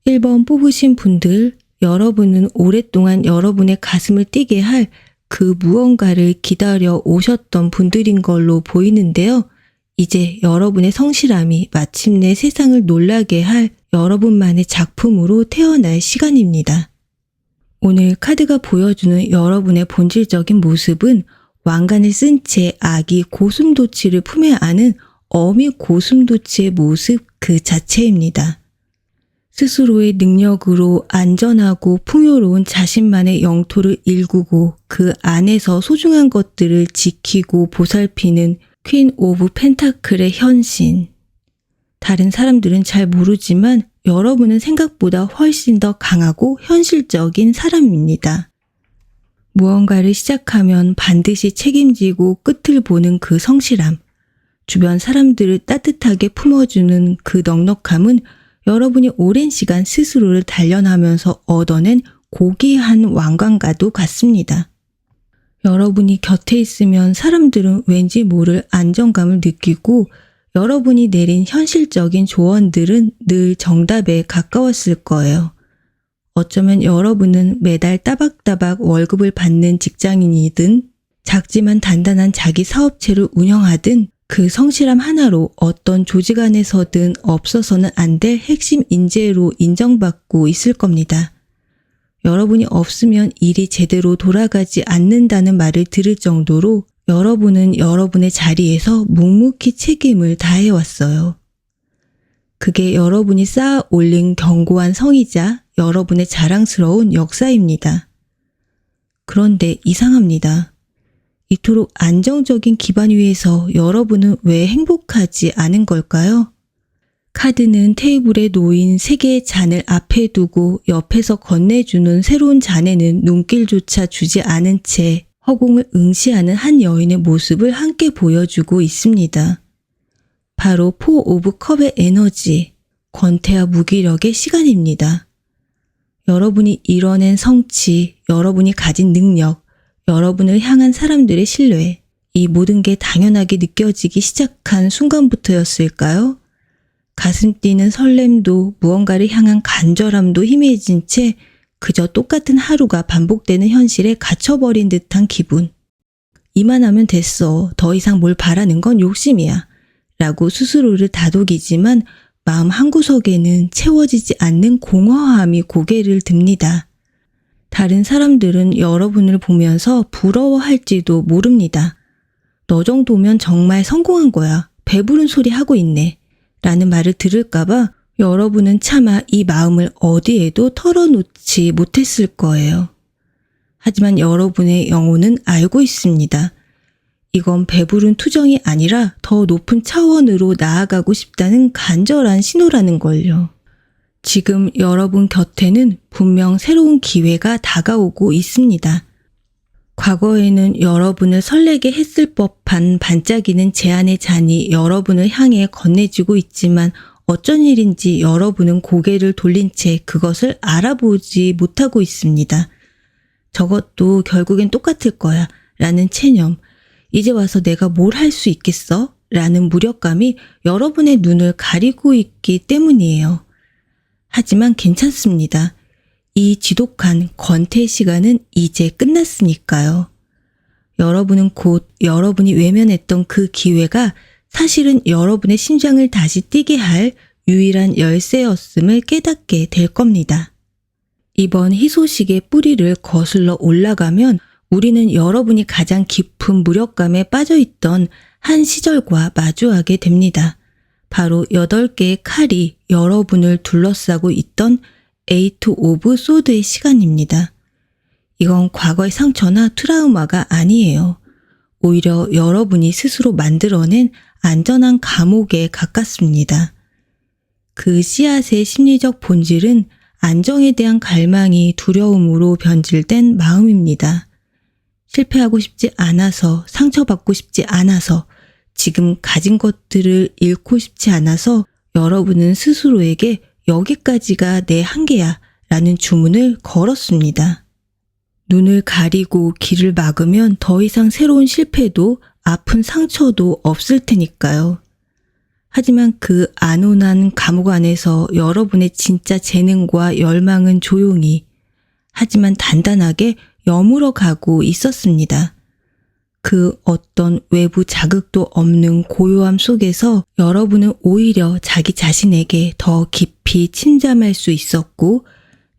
1번 뽑으신 분들, 여러분은 오랫동안 여러분의 가슴을 뛰게 할 그 무언가를 기다려 오셨던 분들인 걸로 보이는데요. 이제 여러분의 성실함이 마침내 세상을 놀라게 할 여러분만의 작품으로 태어날 시간입니다. 오늘 카드가 보여주는 여러분의 본질적인 모습은 왕관을 쓴 채 아기 고슴도치를 품에 안은 어미 고슴도치의 모습 그 자체입니다. 스스로의 능력으로 안전하고 풍요로운 자신만의 영토를 일구고 그 안에서 소중한 것들을 지키고 보살피는 퀸 오브 펜타클의 현신. 다른 사람들은 잘 모르지만 여러분은 생각보다 훨씬 더 강하고 현실적인 사람입니다. 무언가를 시작하면 반드시 책임지고 끝을 보는 그 성실함, 주변 사람들을 따뜻하게 품어주는 그 넉넉함은 여러분이 오랜 시간 스스로를 단련하면서 얻어낸 고귀한 왕관과도 같습니다. 여러분이 곁에 있으면 사람들은 왠지 모를 안정감을 느끼고 여러분이 내린 현실적인 조언들은 늘 정답에 가까웠을 거예요. 어쩌면 여러분은 매달 따박따박 월급을 받는 직장인이든 작지만 단단한 자기 사업체를 운영하든 그 성실함 하나로 어떤 조직 안에서든 없어서는 안 될 핵심 인재로 인정받고 있을 겁니다. 여러분이 없으면 일이 제대로 돌아가지 않는다는 말을 들을 정도로 여러분은 여러분의 자리에서 묵묵히 책임을 다해왔어요. 그게 여러분이 쌓아 올린 견고한 성이자 여러분의 자랑스러운 역사입니다. 그런데 이상합니다. 이토록 안정적인 기반 위에서 여러분은 왜 행복하지 않은 걸까요? 카드는 테이블에 놓인 3개의 잔을 앞에 두고 옆에서 건네주는 새로운 잔에는 눈길조차 주지 않은 채 허공을 응시하는 한 여인의 모습을 함께 보여주고 있습니다. 바로 4 오브 컵의 에너지, 권태와 무기력의 시간입니다. 여러분이 이뤄낸 성취, 여러분이 가진 능력, 여러분을 향한 사람들의 신뢰, 이 모든 게 당연하게 느껴지기 시작한 순간부터였을까요? 가슴 뛰는 설렘도 무언가를 향한 간절함도 희미해진 채 그저 똑같은 하루가 반복되는 현실에 갇혀버린 듯한 기분. 이만하면 됐어. 더 이상 뭘 바라는 건 욕심이야. 라고 스스로를 다독이지만 마음 한구석에는 채워지지 않는 공허함이 고개를 듭니다. 다른 사람들은 여러분을 보면서 부러워할지도 모릅니다. 너 정도면 정말 성공한 거야. 배부른 소리 하고 있네. 라는 말을 들을까봐 여러분은 차마 이 마음을 어디에도 털어놓지 못했을 거예요. 하지만 여러분의 영혼은 알고 있습니다. 이건 배부른 투정이 아니라 더 높은 차원으로 나아가고 싶다는 간절한 신호라는 걸요. 지금 여러분 곁에는 분명 새로운 기회가 다가오고 있습니다. 과거에는 여러분을 설레게 했을 법한 반짝이는 제안의 잔이 여러분을 향해 건네지고 있지만 어쩐 일인지 여러분은 고개를 돌린 채 그것을 알아보지 못하고 있습니다. 저것도 결국엔 똑같을 거야 라는 체념, 이제 와서 내가 뭘 할 수 있겠어? 라는 무력감이 여러분의 눈을 가리고 있기 때문이에요. 하지만 괜찮습니다. 이 지독한 권태 시간은 이제 끝났으니까요. 여러분은 곧 여러분이 외면했던 그 기회가 사실은 여러분의 심장을 다시 뛰게 할 유일한 열쇠였음을 깨닫게 될 겁니다. 이번 희소식의 뿌리를 거슬러 올라가면 우리는 여러분이 가장 깊은 무력감에 빠져있던 한 시절과 마주하게 됩니다. 바로 8개의 칼이 여러분을 둘러싸고 있던 8 오브 소드의 시간입니다. 이건 과거의 상처나 트라우마가 아니에요. 오히려 여러분이 스스로 만들어낸 안전한 감옥에 가깝습니다. 그 씨앗의 심리적 본질은 안정에 대한 갈망이 두려움으로 변질된 마음입니다. 실패하고 싶지 않아서, 상처받고 싶지 않아서, 지금 가진 것들을 잃고 싶지 않아서 여러분은 스스로에게 여기까지가 내 한계야 라는 주문을 걸었습니다. 눈을 가리고 길을 막으면 더 이상 새로운 실패도 아픈 상처도 없을 테니까요. 하지만 그 안온한 감옥 안에서 여러분의 진짜 재능과 열망은 조용히, 하지만 단단하게 여물어 가고 있었습니다. 그 어떤 외부 자극도 없는 고요함 속에서 여러분은 오히려 자기 자신에게 더 깊이 침잠할 수 있었고,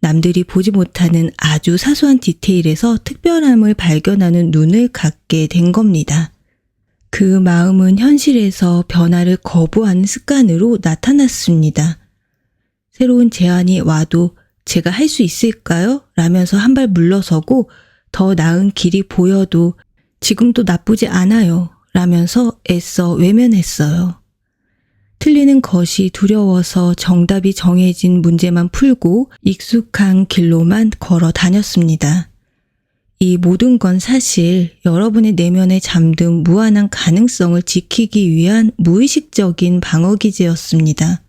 남들이 보지 못하는 아주 사소한 디테일에서 특별함을 발견하는 눈을 갖게 된 겁니다. 그 마음은 현실에서 변화를 거부하는 습관으로 나타났습니다. 새로운 제안이 와도 제가 할 수 있을까요? 라면서 한 발 물러서고, 더 나은 길이 보여도 지금도 나쁘지 않아요. 라면서 애써 외면했어요. 틀리는 것이 두려워서 정답이 정해진 문제만 풀고 익숙한 길로만 걸어 다녔습니다. 이 모든 건 사실 여러분의 내면에 잠든 무한한 가능성을 지키기 위한 무의식적인 방어기제였습니다.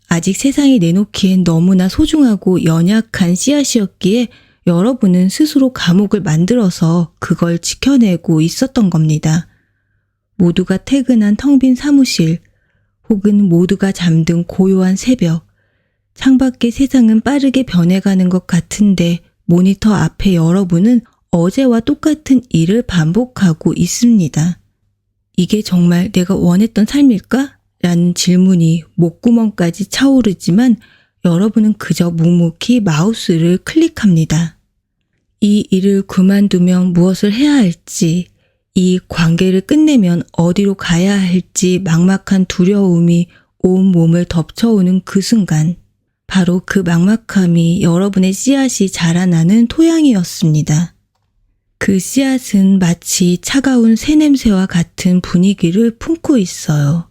아직 세상에 내놓기엔 너무나 소중하고 연약한 씨앗이었기에 여러분은 스스로 감옥을 만들어서 그걸 지켜내고 있었던 겁니다. 모두가 퇴근한 텅 빈 사무실, 혹은 모두가 잠든 고요한 새벽, 창밖의 세상은 빠르게 변해가는 것 같은데 모니터 앞에 여러분은 어제와 똑같은 일을 반복하고 있습니다. 이게 정말 내가 원했던 삶일까? 라는 질문이 목구멍까지 차오르지만 여러분은 그저 묵묵히 마우스를 클릭합니다. 이 일을 그만두면 무엇을 해야 할지, 이 관계를 끝내면 어디로 가야 할지 막막한 두려움이 온 몸을 덮쳐오는 그 순간, 바로 그 막막함이 여러분의 씨앗이 자라나는 토양이었습니다. 그 씨앗은 마치 차가운 새냄새와 같은 분위기를 품고 있어요.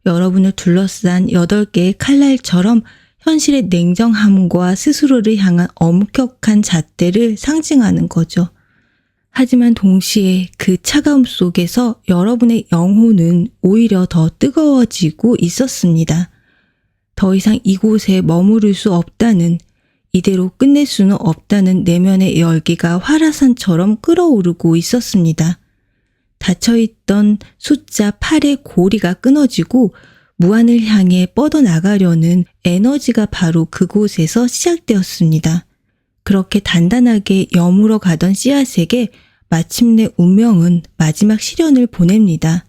여러분을 둘러싼 8개의 칼날처럼 현실의 냉정함과 스스로를 향한 엄격한 잣대를 상징하는 거죠. 하지만 동시에 그 차가움 속에서 여러분의 영혼은 오히려 더 뜨거워지고 있었습니다. 더 이상 이곳에 머무를 수 없다는, 이대로 끝낼 수는 없다는 내면의 열기가 활화산처럼 끓어오르고 있었습니다. 닫혀있던 숫자 8의 고리가 끊어지고 무한을 향해 뻗어나가려는 에너지가 바로 그곳에서 시작되었습니다. 그렇게 단단하게 여물어 가던 씨앗에게 마침내 운명은 마지막 시련을 보냅니다.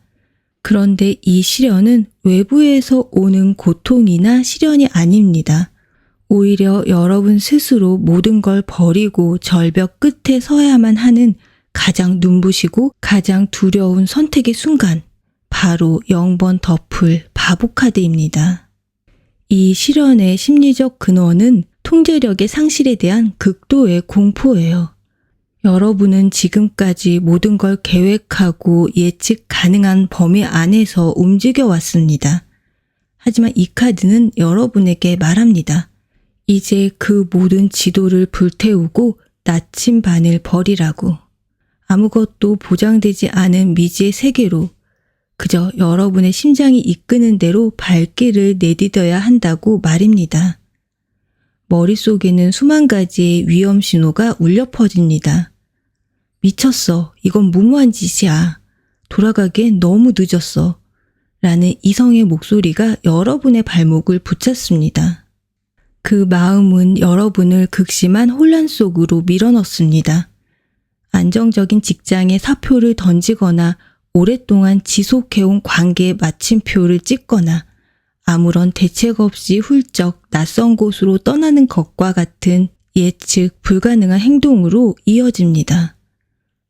그런데 이 시련은 외부에서 오는 고통이나 시련이 아닙니다. 오히려 여러분 스스로 모든 걸 버리고 절벽 끝에 서야만 하는 가장 눈부시고 가장 두려운 선택의 순간, 바로 0번 더플 바보 카드입니다. 이 시련의 심리적 근원은 통제력의 상실에 대한 극도의 공포예요. 여러분은 지금까지 모든 걸 계획하고 예측 가능한 범위 안에서 움직여 왔습니다. 하지만 이 카드는 여러분에게 말합니다. 이제 그 모든 지도를 불태우고 나침반을 버리라고. 아무것도 보장되지 않은 미지의 세계로 그저 여러분의 심장이 이끄는 대로 발길을 내디뎌야 한다고 말입니다. 머릿속에는 수만 가지의 위험 신호가 울려 퍼집니다. 미쳤어. 이건 무모한 짓이야. 돌아가기엔 너무 늦었어. 라는 이성의 목소리가 여러분의 발목을 붙잡습니다. 그 마음은 여러분을 극심한 혼란 속으로 밀어넣습니다. 안정적인 직장에 사표를 던지거나 오랫동안 지속해온 관계에 마침표를 찍거나 아무런 대책 없이 훌쩍 낯선 곳으로 떠나는 것과 같은 예측 불가능한 행동으로 이어집니다.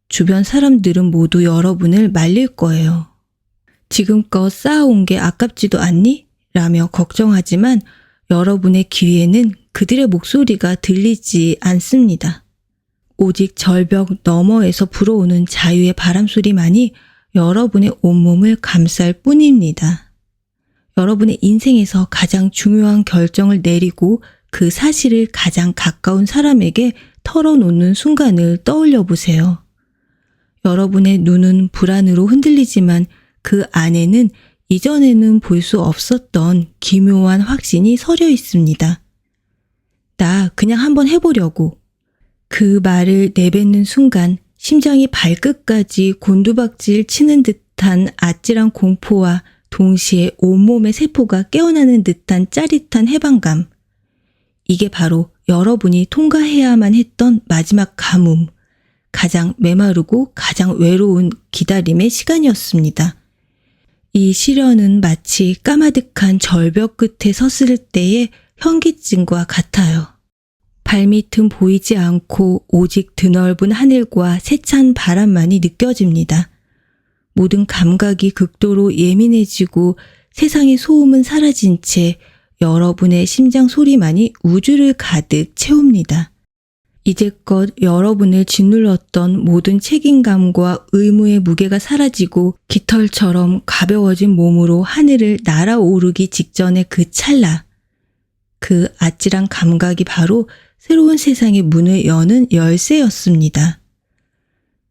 주변 사람들은 모두 여러분을 말릴 거예요. 지금껏 쌓아온 게 아깝지도 않니? 라며 걱정하지만 여러분의 귀에는 그들의 목소리가 들리지 않습니다. 오직 절벽 너머에서 불어오는 자유의 바람소리만이 여러분의 온몸을 감쌀 뿐입니다. 여러분의 인생에서 가장 중요한 결정을 내리고 그 사실을 가장 가까운 사람에게 털어놓는 순간을 떠올려 보세요. 여러분의 눈은 불안으로 흔들리지만 그 안에는 이전에는 볼 수 없었던 기묘한 확신이 서려 있습니다. 나 그냥 한번 해보려고. 그 말을 내뱉는 순간 심장이 발끝까지 곤두박질 치는 듯한 아찔한 공포와 동시에 온몸의 세포가 깨어나는 듯한 짜릿한 해방감. 이게 바로 여러분이 통과해야만 했던 마지막 가뭄, 가장 메마르고 가장 외로운 기다림의 시간이었습니다. 이 시련은 마치 까마득한 절벽 끝에 섰을 때의 현기증과 같아요. 발밑은 보이지 않고 오직 드넓은 하늘과 세찬 바람만이 느껴집니다. 모든 감각이 극도로 예민해지고 세상의 소음은 사라진 채 여러분의 심장 소리만이 우주를 가득 채웁니다. 이제껏 여러분을 짓눌렀던 모든 책임감과 의무의 무게가 사라지고 깃털처럼 가벼워진 몸으로 하늘을 날아오르기 직전의 그 찰나. 그 아찔한 감각이 바로 새로운 세상의 문을 여는 열쇠였습니다.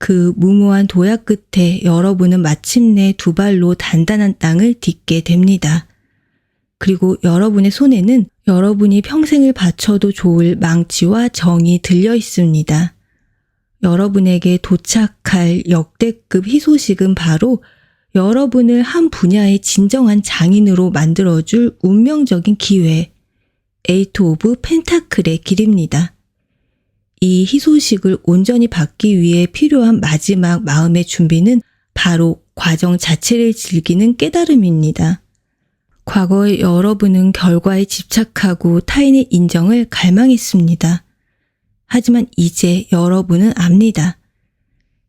그 무모한 도약 끝에 여러분은 마침내 두 발로 단단한 땅을 딛게 됩니다. 그리고 여러분의 손에는 여러분이 평생을 바쳐도 좋을 망치와 정이 들려 있습니다. 여러분에게 도착할 역대급 희소식은 바로 여러분을 한 분야의 진정한 장인으로 만들어줄 운명적인 기회, 에이트 오브 펜타클의 길입니다. 이 희소식을 온전히 받기 위해 필요한 마지막 마음의 준비는 바로 과정 자체를 즐기는 깨달음입니다. 과거의 여러분은 결과에 집착하고 타인의 인정을 갈망했습니다. 하지만 이제 여러분은 압니다.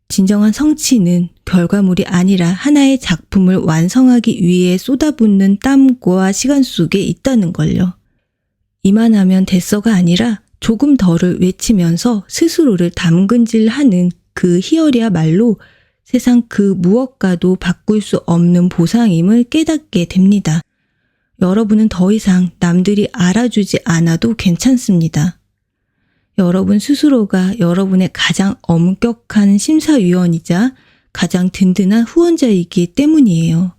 진정한 성취는 결과물이 아니라 하나의 작품을 완성하기 위해 쏟아붓는 땀과 시간 속에 있다는 걸요. 이만하면 됐어가 아니라 조금 더를 외치면서 스스로를 담근질하는 그 희열이야말로 세상 그 무엇과도 바꿀 수 없는 보상임을 깨닫게 됩니다. 여러분은 더 이상 남들이 알아주지 않아도 괜찮습니다. 여러분 스스로가 여러분의 가장 엄격한 심사위원이자 가장 든든한 후원자이기 때문이에요.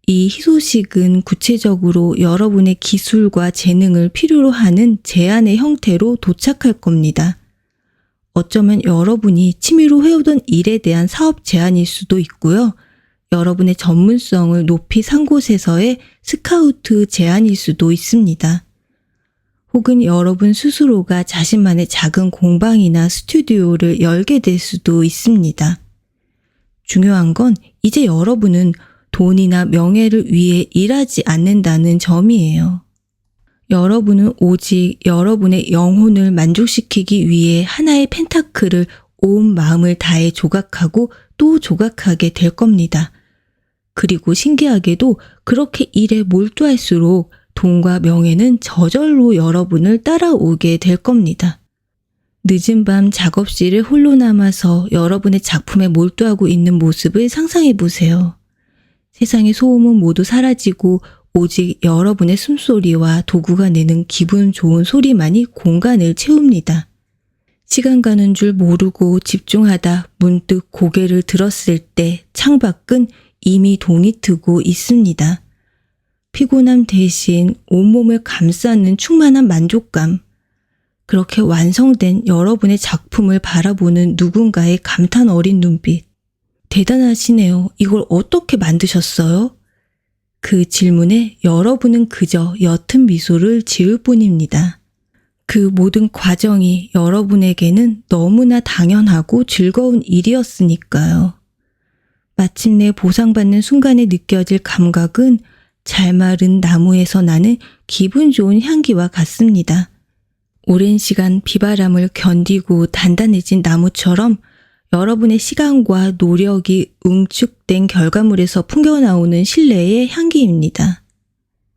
이 희소식은 구체적으로 여러분의 기술과 재능을 필요로 하는 제안의 형태로 도착할 겁니다. 어쩌면 여러분이 취미로 해오던 일에 대한 사업 제안일 수도 있고요. 여러분의 전문성을 높이 산 곳에서의 스카우트 제안일 수도 있습니다. 혹은 여러분 스스로가 자신만의 작은 공방이나 스튜디오를 열게 될 수도 있습니다. 중요한 건 이제 여러분은 돈이나 명예를 위해 일하지 않는다는 점이에요. 여러분은 오직 여러분의 영혼을 만족시키기 위해 하나의 펜타클을 온 마음을 다해 조각하고 또 조각하게 될 겁니다. 그리고 신기하게도 그렇게 일에 몰두할수록 돈과 명예는 저절로 여러분을 따라오게 될 겁니다. 늦은 밤 작업실에 홀로 남아서 여러분의 작품에 몰두하고 있는 모습을 상상해 보세요. 세상의 소음은 모두 사라지고 오직 여러분의 숨소리와 도구가 내는 기분 좋은 소리만이 공간을 채웁니다. 시간 가는 줄 모르고 집중하다 문득 고개를 들었을 때 창밖은 이미 동이 트고 있습니다. 피곤함 대신 온몸을 감싸는 충만한 만족감. 그렇게 완성된 여러분의 작품을 바라보는 누군가의 감탄 어린 눈빛. 대단하시네요. 이걸 어떻게 만드셨어요? 그 질문에 여러분은 그저 옅은 미소를 지을 뿐입니다. 그 모든 과정이 여러분에게는 너무나 당연하고 즐거운 일이었으니까요. 마침내 보상받는 순간에 느껴질 감각은 잘 마른 나무에서 나는 기분 좋은 향기와 같습니다. 오랜 시간 비바람을 견디고 단단해진 나무처럼 여러분의 시간과 노력이 응축된 결과물에서 풍겨나오는 신뢰의 향기입니다.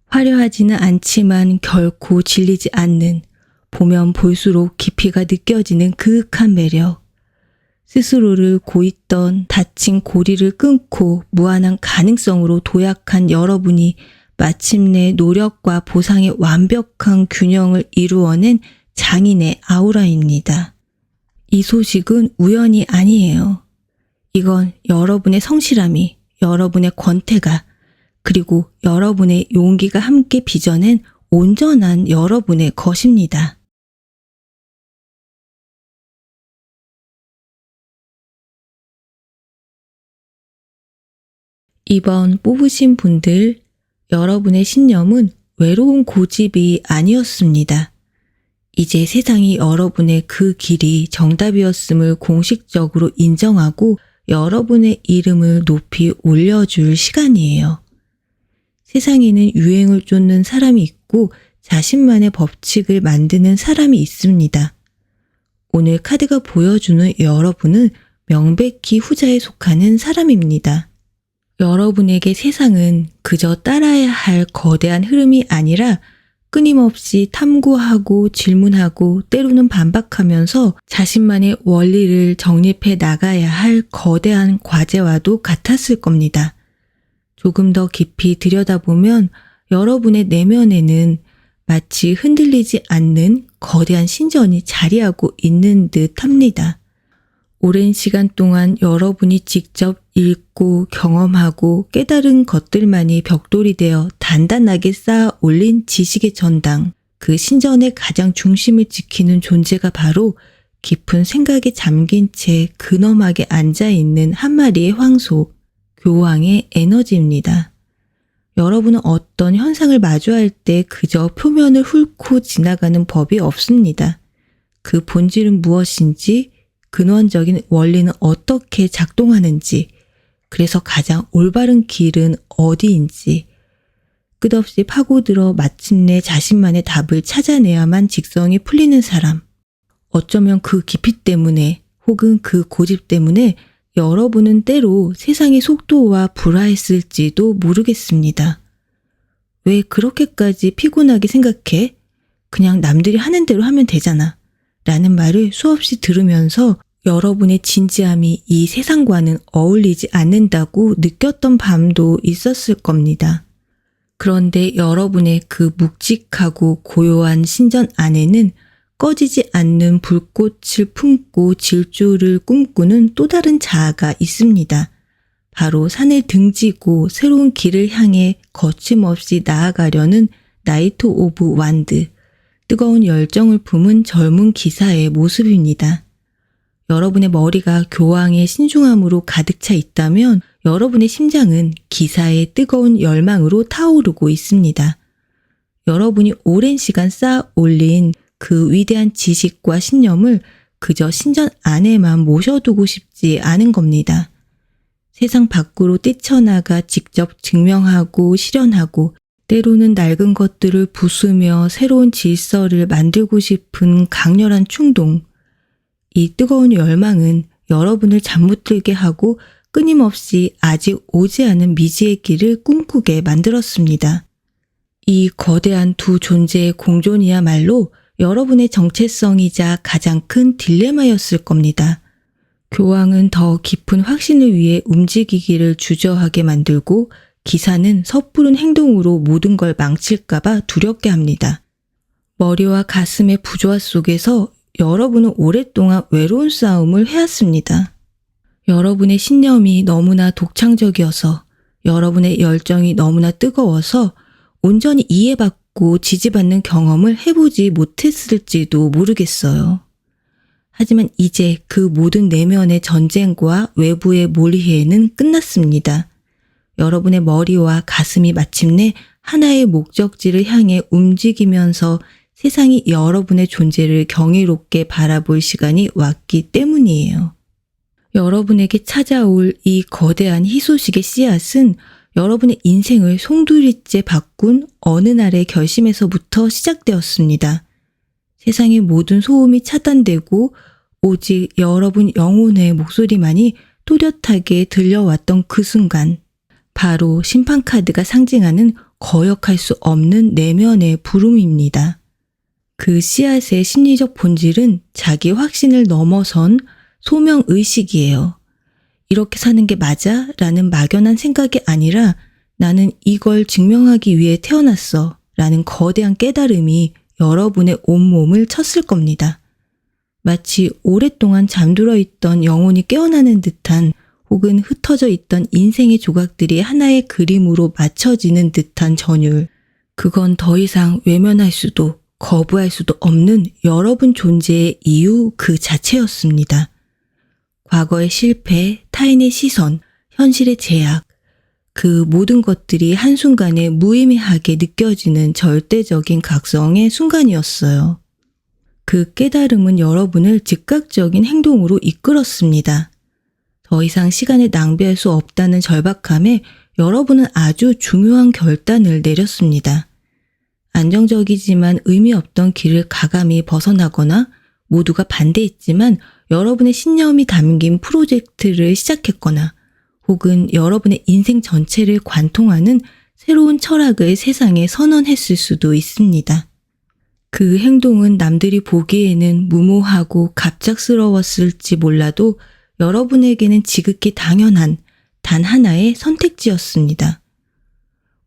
화려하지는 않지만 결코 질리지 않는, 보면 볼수록 깊이가 느껴지는 그윽한 매력. 스스로를 고있던 다친 고리를 끊고 무한한 가능성으로 도약한 여러분이 마침내 노력과 보상의 완벽한 균형을 이루어낸 장인의 아우라입니다. 이 소식은 우연이 아니에요. 이건 여러분의 성실함이, 여러분의 권태가, 그리고 여러분의 용기가 함께 빚어낸 온전한 여러분의 것입니다. 이번 뽑으신 분들, 여러분의 신념은 외로운 고집이 아니었습니다. 이제 세상이 여러분의 그 길이 정답이었음을 공식적으로 인정하고 여러분의 이름을 높이 올려줄 시간이에요. 세상에는 유행을 쫓는 사람이 있고 자신만의 법칙을 만드는 사람이 있습니다. 오늘 카드가 보여주는 여러분은 명백히 후자에 속하는 사람입니다. 여러분에게 세상은 그저 따라야 할 거대한 흐름이 아니라 끊임없이 탐구하고 질문하고 때로는 반박하면서 자신만의 원리를 정립해 나가야 할 거대한 과제와도 같았을 겁니다. 조금 더 깊이 들여다보면 여러분의 내면에는 마치 흔들리지 않는 거대한 신전이 자리하고 있는 듯 합니다. 오랜 시간 동안 여러분이 직접 읽고 경험하고 깨달은 것들만이 벽돌이 되어 단단하게 쌓아 올린 지식의 전당, 그 신전의 가장 중심을 지키는 존재가 바로 깊은 생각에 잠긴 채 근엄하게 앉아있는 한 마리의 황소, 교황의 에너지입니다. 여러분은 어떤 현상을 마주할 때 그저 표면을 훑고 지나가는 법이 없습니다. 그 본질은 무엇인지, 근원적인 원리는 어떻게 작동하는지, 그래서 가장 올바른 길은 어디인지, 끝없이 파고들어 마침내 자신만의 답을 찾아내야만 직성이 풀리는 사람. 어쩌면 그 깊이 때문에 혹은 그 고집 때문에 여러분은 때로 세상의 속도와 불화했을지도 모르겠습니다. 왜 그렇게까지 피곤하게 생각해? 그냥 남들이 하는 대로 하면 되잖아. 라는 말을 수없이 들으면서 여러분의 진지함이 이 세상과는 어울리지 않는다고 느꼈던 밤도 있었을 겁니다. 그런데 여러분의 그 묵직하고 고요한 신전 안에는 꺼지지 않는 불꽃을 품고 질주를 꿈꾸는 또 다른 자아가 있습니다. 바로 산을 등지고 새로운 길을 향해 거침없이 나아가려는 나이트 오브 완드, 뜨거운 열정을 품은 젊은 기사의 모습입니다. 여러분의 머리가 교황의 신중함으로 가득 차 있다면 여러분의 심장은 기사의 뜨거운 열망으로 타오르고 있습니다. 여러분이 오랜 시간 쌓아 올린 그 위대한 지식과 신념을 그저 신전 안에만 모셔두고 싶지 않은 겁니다. 세상 밖으로 뛰쳐나가 직접 증명하고 실현하고 때로는 낡은 것들을 부수며 새로운 질서를 만들고 싶은 강렬한 충동. 이 뜨거운 열망은 여러분을 잠 못 들게 하고 끊임없이 아직 오지 않은 미지의 길을 꿈꾸게 만들었습니다. 이 거대한 두 존재의 공존이야말로 여러분의 정체성이자 가장 큰 딜레마였을 겁니다. 교황은 더 깊은 확신을 위해 움직이기를 주저하게 만들고 기사는 섣부른 행동으로 모든 걸 망칠까봐 두렵게 합니다. 머리와 가슴의 부조화 속에서 여러분은 오랫동안 외로운 싸움을 해왔습니다. 여러분의 신념이 너무나 독창적이어서, 여러분의 열정이 너무나 뜨거워서 온전히 이해받고 지지받는 경험을 해보지 못했을지도 모르겠어요. 하지만 이제 그 모든 내면의 전쟁과 외부의 몰이해는 끝났습니다. 여러분의 머리와 가슴이 마침내 하나의 목적지를 향해 움직이면서 세상이 여러분의 존재를 경이롭게 바라볼 시간이 왔기 때문이에요. 여러분에게 찾아올 이 거대한 희소식의 씨앗은 여러분의 인생을 송두리째 바꾼 어느 날의 결심에서부터 시작되었습니다. 세상의 모든 소음이 차단되고 오직 여러분 영혼의 목소리만이 또렷하게 들려왔던 그 순간, 바로 심판카드가 상징하는 거역할 수 없는 내면의 부름입니다. 그 씨앗의 심리적 본질은 자기 확신을 넘어선 소명의식이에요. 이렇게 사는 게 맞아? 라는 막연한 생각이 아니라 나는 이걸 증명하기 위해 태어났어 라는 거대한 깨달음이 여러분의 온몸을 쳤을 겁니다. 마치 오랫동안 잠들어 있던 영혼이 깨어나는 듯한 혹은 흩어져 있던 인생의 조각들이 하나의 그림으로 맞춰지는 듯한 전율. 그건 더 이상 외면할 수도 거부할 수도 없는 여러분 존재의 이유 그 자체였습니다. 과거의 실패, 타인의 시선, 현실의 제약, 그 모든 것들이 한순간에 무의미하게 느껴지는 절대적인 각성의 순간이었어요. 그 깨달음은 여러분을 즉각적인 행동으로 이끌었습니다. 더 이상 시간을 낭비할 수 없다는 절박함에 여러분은 아주 중요한 결단을 내렸습니다. 안정적이지만 의미 없던 길을 가감히 벗어나거나 모두가 반대했지만 여러분의 신념이 담긴 프로젝트를 시작했거나 혹은 여러분의 인생 전체를 관통하는 새로운 철학을 세상에 선언했을 수도 있습니다. 그 행동은 남들이 보기에는 무모하고 갑작스러웠을지 몰라도 여러분에게는 지극히 당연한 단 하나의 선택지였습니다.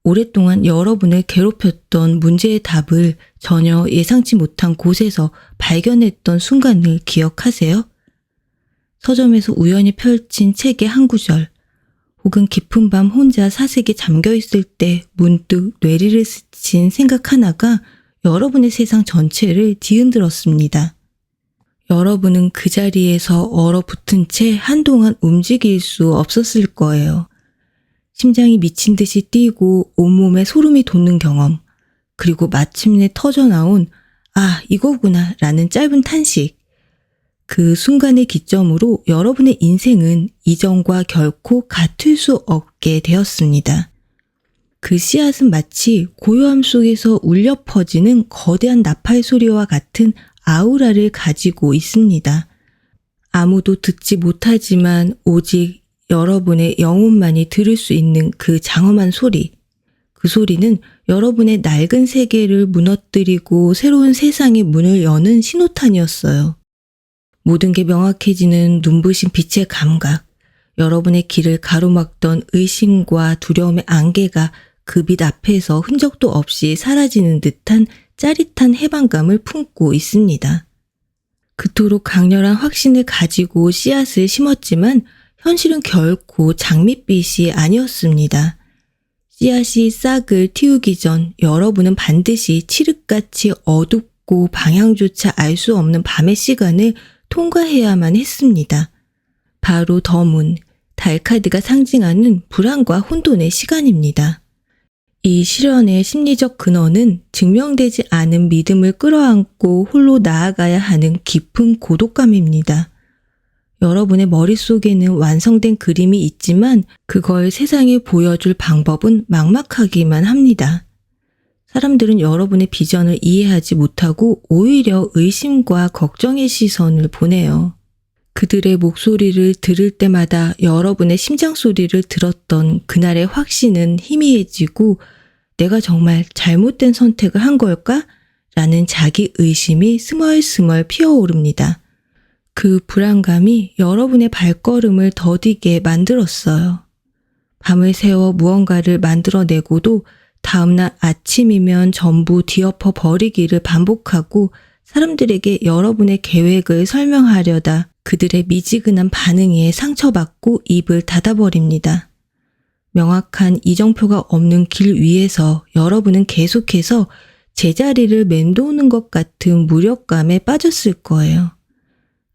오랫동안 여러분을 괴롭혔던 문제의 답을 전혀 예상치 못한 곳에서 발견했던 순간을 기억하세요? 서점에서 우연히 펼친 책의 한 구절, 혹은 깊은 밤 혼자 사색에 잠겨있을 때 문득 뇌리를 스친 생각 하나가 여러분의 세상 전체를 뒤흔들었습니다. 여러분은 그 자리에서 얼어붙은 채 한동안 움직일 수 없었을 거예요. 심장이 미친 듯이 뛰고 온몸에 소름이 돋는 경험, 그리고 마침내 터져나온 아, 이거구나 라는 짧은 탄식. 그 순간의 기점으로 여러분의 인생은 이전과 결코 같을 수 없게 되었습니다. 그 씨앗은 마치 고요함 속에서 울려 퍼지는 거대한 나팔 소리와 같은 아우라를 가지고 있습니다. 아무도 듣지 못하지만 오직 여러분의 영혼만이 들을 수 있는 그 장엄한 소리. 그 소리는 여러분의 낡은 세계를 무너뜨리고 새로운 세상의 문을 여는 신호탄이었어요. 모든 게 명확해지는 눈부신 빛의 감각, 여러분의 길을 가로막던 의심과 두려움의 안개가 그 빛 앞에서 흔적도 없이 사라지는 듯한 짜릿한 해방감을 품고 있습니다. 그토록 강렬한 확신을 가지고 씨앗을 심었지만 현실은 결코 장밋빛이 아니었습니다. 씨앗이 싹을 틔우기 전 여러분은 반드시 칠흑같이 어둡고 방향조차 알 수 없는 밤의 시간을 통과해야만 했습니다. 바로 더문, 달카드가 상징하는 불안과 혼돈의 시간입니다. 이 시련의 심리적 근원은 증명되지 않은 믿음을 끌어안고 홀로 나아가야 하는 깊은 고독감입니다. 여러분의 머릿속에는 완성된 그림이 있지만 그걸 세상에 보여줄 방법은 막막하기만 합니다. 사람들은 여러분의 비전을 이해하지 못하고 오히려 의심과 걱정의 시선을 보내요. 그들의 목소리를 들을 때마다 여러분의 심장 소리를 들었던 그날의 확신은 희미해지고 내가 정말 잘못된 선택을 한 걸까? 라는 자기 의심이 스멀스멀 피어오릅니다. 그 불안감이 여러분의 발걸음을 더디게 만들었어요. 밤을 새워 무언가를 만들어내고도 다음날 아침이면 전부 뒤엎어 버리기를 반복하고 사람들에게 여러분의 계획을 설명하려다 그들의 미지근한 반응에 상처받고 입을 닫아버립니다. 명확한 이정표가 없는 길 위에서 여러분은 계속해서 제자리를 맴도는 것 같은 무력감에 빠졌을 거예요.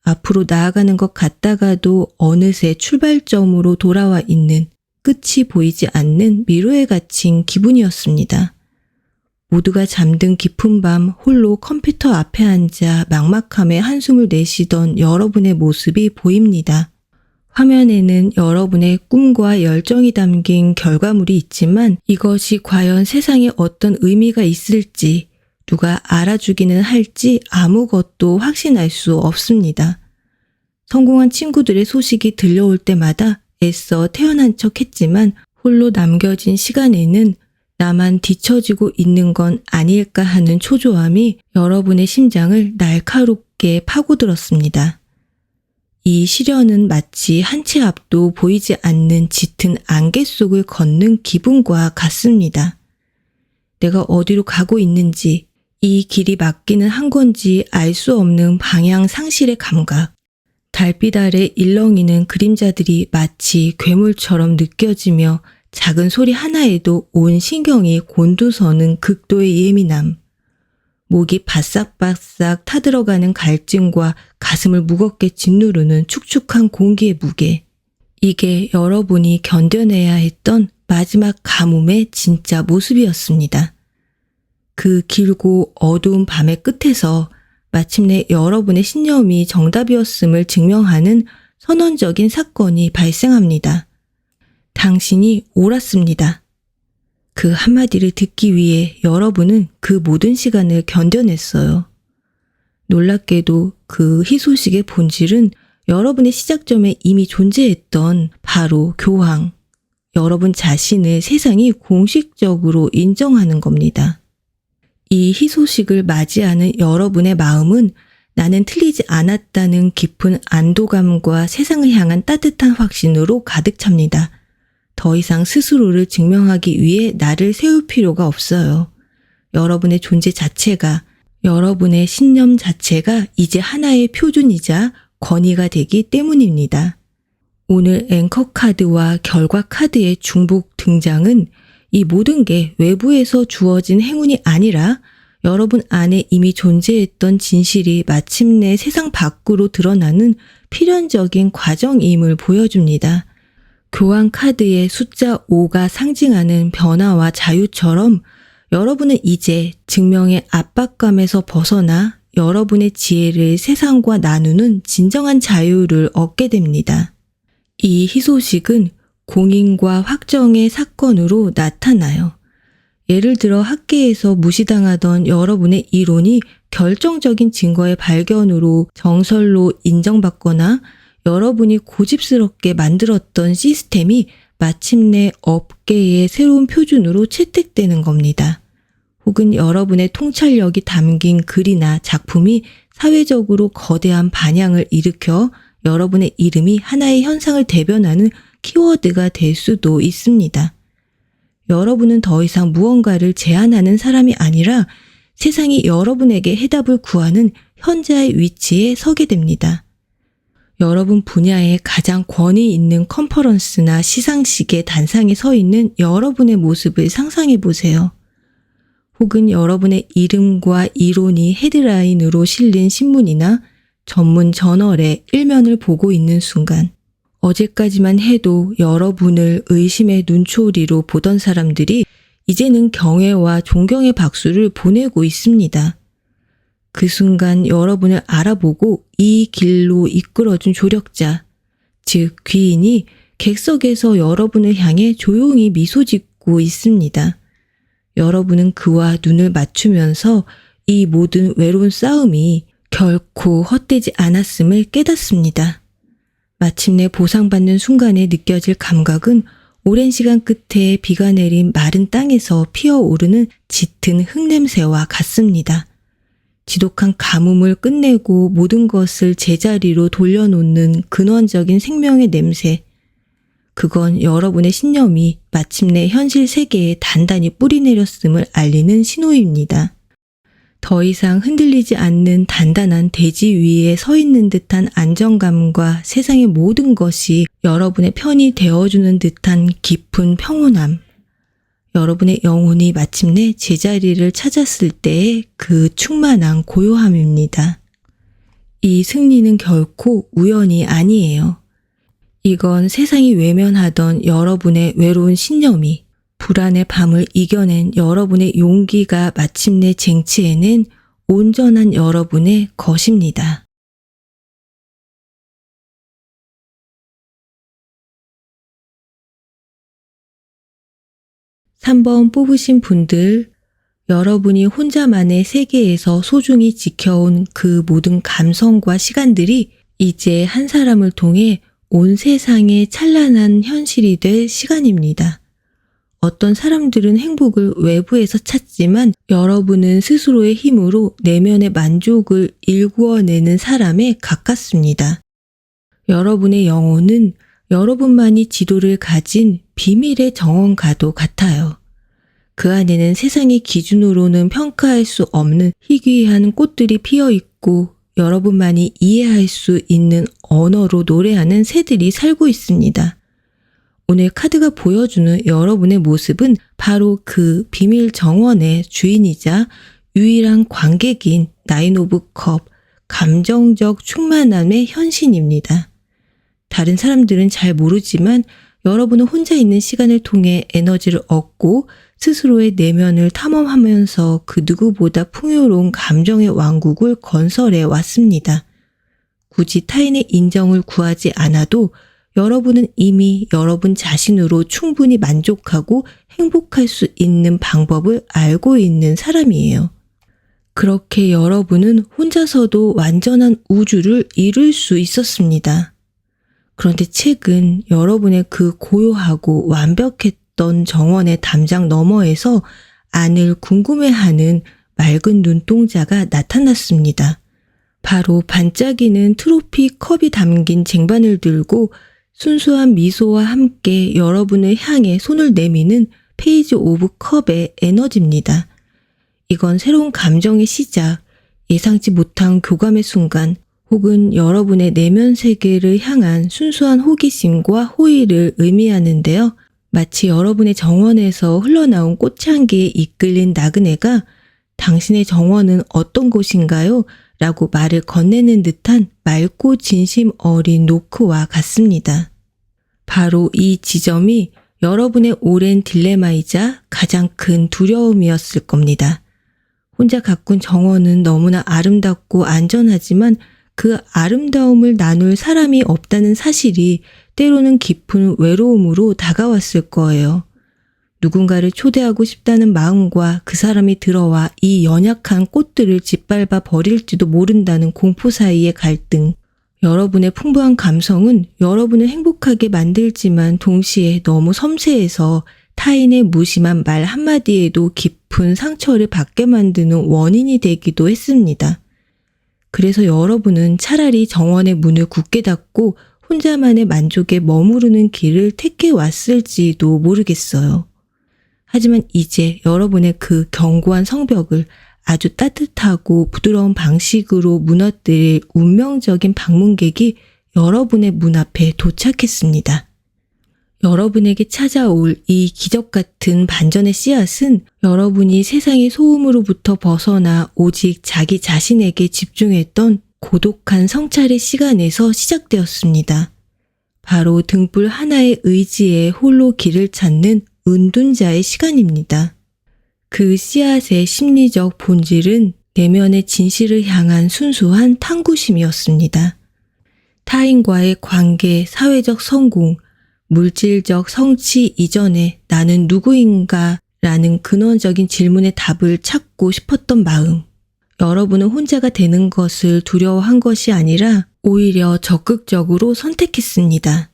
앞으로 나아가는 것 같다가도 어느새 출발점으로 돌아와 있는 끝이 보이지 않는 미로에 갇힌 기분이었습니다. 모두가 잠든 깊은 밤 홀로 컴퓨터 앞에 앉아 막막함에 한숨을 내쉬던 여러분의 모습이 보입니다. 화면에는 여러분의 꿈과 열정이 담긴 결과물이 있지만 이것이 과연 세상에 어떤 의미가 있을지 누가 알아주기는 할지 아무것도 확신할 수 없습니다. 성공한 친구들의 소식이 들려올 때마다 애써 태어난 척 했지만 홀로 남겨진 시간에는 나만 뒤처지고 있는 건 아닐까 하는 초조함이 여러분의 심장을 날카롭게 파고들었습니다. 이 시련은 마치 한 치 앞도 보이지 않는 짙은 안개 속을 걷는 기분과 같습니다. 내가 어디로 가고 있는지, 이 길이 맞기는 한 건지 알 수 없는 방향 상실의 감각. 달빛 아래 일렁이는 그림자들이 마치 괴물처럼 느껴지며 작은 소리 하나에도 온 신경이 곤두서는 극도의 예민함. 목이 바싹바싹 타들어가는 갈증과 가슴을 무겁게 짓누르는 축축한 공기의 무게. 이게 여러분이 견뎌내야 했던 마지막 가뭄의 진짜 모습이었습니다. 그 길고 어두운 밤의 끝에서 마침내 여러분의 신념이 정답이었음을 증명하는 선언적인 사건이 발생합니다. 당신이 옳았습니다. 그 한마디를 듣기 위해 여러분은 그 모든 시간을 견뎌냈어요. 놀랍게도 그 희소식의 본질은 여러분의 시작점에 이미 존재했던 바로 교황, 여러분 자신을 세상이 공식적으로 인정하는 겁니다. 이 희소식을 맞이하는 여러분의 마음은 나는 틀리지 않았다는 깊은 안도감과 세상을 향한 따뜻한 확신으로 가득 찹니다. 더 이상 스스로를 증명하기 위해 나를 세울 필요가 없어요. 여러분의 존재 자체가, 여러분의 신념 자체가 이제 하나의 표준이자 권위가 되기 때문입니다. 오늘 앵커 카드와 결과 카드의 중복 등장은 이 모든 게 외부에서 주어진 행운이 아니라 여러분 안에 이미 존재했던 진실이 마침내 세상 밖으로 드러나는 필연적인 과정임을 보여줍니다. 교황 카드의 숫자 5가 상징하는 변화와 자유처럼 여러분은 이제 증명의 압박감에서 벗어나 여러분의 지혜를 세상과 나누는 진정한 자유를 얻게 됩니다. 이 희소식은 공인과 확정의 사건으로 나타나요. 예를 들어 학계에서 무시당하던 여러분의 이론이 결정적인 증거의 발견으로 정설로 인정받거나 여러분이 고집스럽게 만들었던 시스템이 마침내 업계의 새로운 표준으로 채택되는 겁니다. 혹은 여러분의 통찰력이 담긴 글이나 작품이 사회적으로 거대한 반향을 일으켜 여러분의 이름이 하나의 현상을 대변하는 키워드가 될 수도 있습니다. 여러분은 더 이상 무언가를 제안하는 사람이 아니라 세상이 여러분에게 해답을 구하는 현재의 위치에 서게 됩니다. 여러분 분야에 가장 권위 있는 컨퍼런스나 시상식의 단상에 서 있는 여러분의 모습을 상상해 보세요. 혹은 여러분의 이름과 이론이 헤드라인으로 실린 신문이나 전문 저널의 일면을 보고 있는 순간, 어제까지만 해도 여러분을 의심의 눈초리로 보던 사람들이 이제는 경애와 존경의 박수를 보내고 있습니다. 그 순간 여러분을 알아보고 이 길로 이끌어준 조력자, 즉 귀인이 객석에서 여러분을 향해 조용히 미소 짓고 있습니다. 여러분은 그와 눈을 맞추면서 이 모든 외로운 싸움이 결코 헛되지 않았음을 깨닫습니다. 마침내 보상받는 순간에 느껴질 감각은 오랜 시간 끝에 비가 내린 마른 땅에서 피어오르는 짙은 흙냄새와 같습니다. 지독한 가뭄을 끝내고 모든 것을 제자리로 돌려놓는 근원적인 생명의 냄새. 그건 여러분의 신념이 마침내 현실 세계에 단단히 뿌리내렸음을 알리는 신호입니다. 더 이상 흔들리지 않는 단단한 대지 위에 서 있는 듯한 안정감과 세상의 모든 것이 여러분의 편이 되어주는 듯한 깊은 평온함. 여러분의 영혼이 마침내 제자리를 찾았을 때의 그 충만한 고요함입니다. 이 승리는 결코 우연이 아니에요. 이건 세상이 외면하던 여러분의 외로운 신념이, 불안의 밤을 이겨낸 여러분의 용기가 마침내 쟁취해낸 온전한 여러분의 것입니다. 3번 뽑으신 분들, 여러분이 혼자만의 세계에서 소중히 지켜온 그 모든 감성과 시간들이 이제 한 사람을 통해 온 세상의 찬란한 현실이 될 시간입니다. 어떤 사람들은 행복을 외부에서 찾지만 여러분은 스스로의 힘으로 내면의 만족을 일구어내는 사람에 가깝습니다. 여러분의 영혼은 여러분만이 지도를 가진 비밀의 정원과도 같아요. 그 안에는 세상의 기준으로는 평가할 수 없는 희귀한 꽃들이 피어 있고 여러분만이 이해할 수 있는 언어로 노래하는 새들이 살고 있습니다. 오늘 카드가 보여주는 여러분의 모습은 바로 그 비밀 정원의 주인이자 유일한 관객인 나인 오브 컵, 감정적 충만함의 현신입니다. 다른 사람들은 잘 모르지만 여러분은 혼자 있는 시간을 통해 에너지를 얻고 스스로의 내면을 탐험하면서 그 누구보다 풍요로운 감정의 왕국을 건설해 왔습니다. 굳이 타인의 인정을 구하지 않아도 여러분은 이미 여러분 자신으로 충분히 만족하고 행복할 수 있는 방법을 알고 있는 사람이에요. 그렇게 여러분은 혼자서도 완전한 우주를 이룰 수 있었습니다. 그런데 최근 여러분의 그 고요하고 완벽했던 정원의 담장 너머에서 안을 궁금해하는 맑은 눈동자가 나타났습니다. 바로 반짝이는 트로피 컵이 담긴 쟁반을 들고 순수한 미소와 함께 여러분을 향해 손을 내미는 페이지 오브 컵의 에너지입니다. 이건 새로운 감정의 시작, 예상치 못한 교감의 순간, 혹은 여러분의 내면 세계를 향한 순수한 호기심과 호의를 의미하는데요. 마치 여러분의 정원에서 흘러나온 꽃향기에 이끌린 나그네가 당신의 정원은 어떤 곳인가요? 라고 말을 건네는 듯한 맑고 진심 어린 노크와 같습니다. 바로 이 지점이 여러분의 오랜 딜레마이자 가장 큰 두려움이었을 겁니다. 혼자 가꾼 정원은 너무나 아름답고 안전하지만 그 아름다움을 나눌 사람이 없다는 사실이 때로는 깊은 외로움으로 다가왔을 거예요. 누군가를 초대하고 싶다는 마음과 그 사람이 들어와 이 연약한 꽃들을 짓밟아 버릴지도 모른다는 공포 사이의 갈등. 여러분의 풍부한 감성은 여러분을 행복하게 만들지만 동시에 너무 섬세해서 타인의 무심한 말 한마디에도 깊은 상처를 받게 만드는 원인이 되기도 했습니다. 그래서 여러분은 차라리 정원의 문을 굳게 닫고 혼자만의 만족에 머무르는 길을 택해 왔을지도 모르겠어요. 하지만 이제 여러분의 그 견고한 성벽을 아주 따뜻하고 부드러운 방식으로 무너뜨릴 운명적인 방문객이 여러분의 문 앞에 도착했습니다. 여러분에게 찾아올 이 기적 같은 반전의 씨앗은 여러분이 세상의 소음으로부터 벗어나 오직 자기 자신에게 집중했던 고독한 성찰의 시간에서 시작되었습니다. 바로 등불 하나의 의지에 홀로 길을 찾는 은둔자의 시간입니다. 그 씨앗의 심리적 본질은 내면의 진실을 향한 순수한 탐구심이었습니다. 타인과의 관계, 사회적 성공, 물질적 성취 이전에 나는 누구인가 라는 근원적인 질문의 답을 찾고 싶었던 마음. 여러분은 혼자가 되는 것을 두려워한 것이 아니라 오히려 적극적으로 선택했습니다.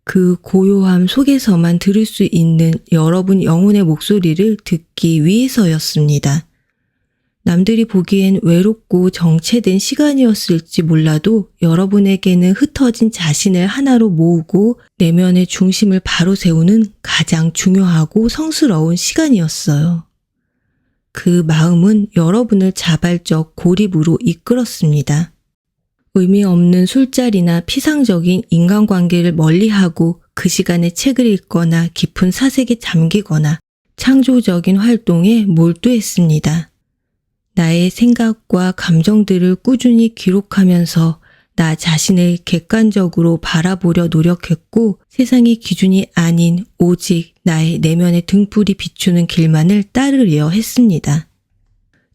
그 고요함 속에서만 들을 수 있는 여러분 영혼의 목소리를 듣기 위해서였습니다. 남들이 보기엔 외롭고 정체된 시간이었을지 몰라도 여러분에게는 흩어진 자신을 하나로 모으고 내면의 중심을 바로 세우는 가장 중요하고 성스러운 시간이었어요. 그 마음은 여러분을 자발적 고립으로 이끌었습니다. 의미 없는 술자리나 피상적인 인간관계를 멀리하고 그 시간에 책을 읽거나 깊은 사색에 잠기거나 창조적인 활동에 몰두했습니다. 나의 생각과 감정들을 꾸준히 기록하면서 나 자신을 객관적으로 바라보려 노력했고 세상의 기준이 아닌 오직 나의 내면의 등불이 비추는 길만을 따르려 했습니다.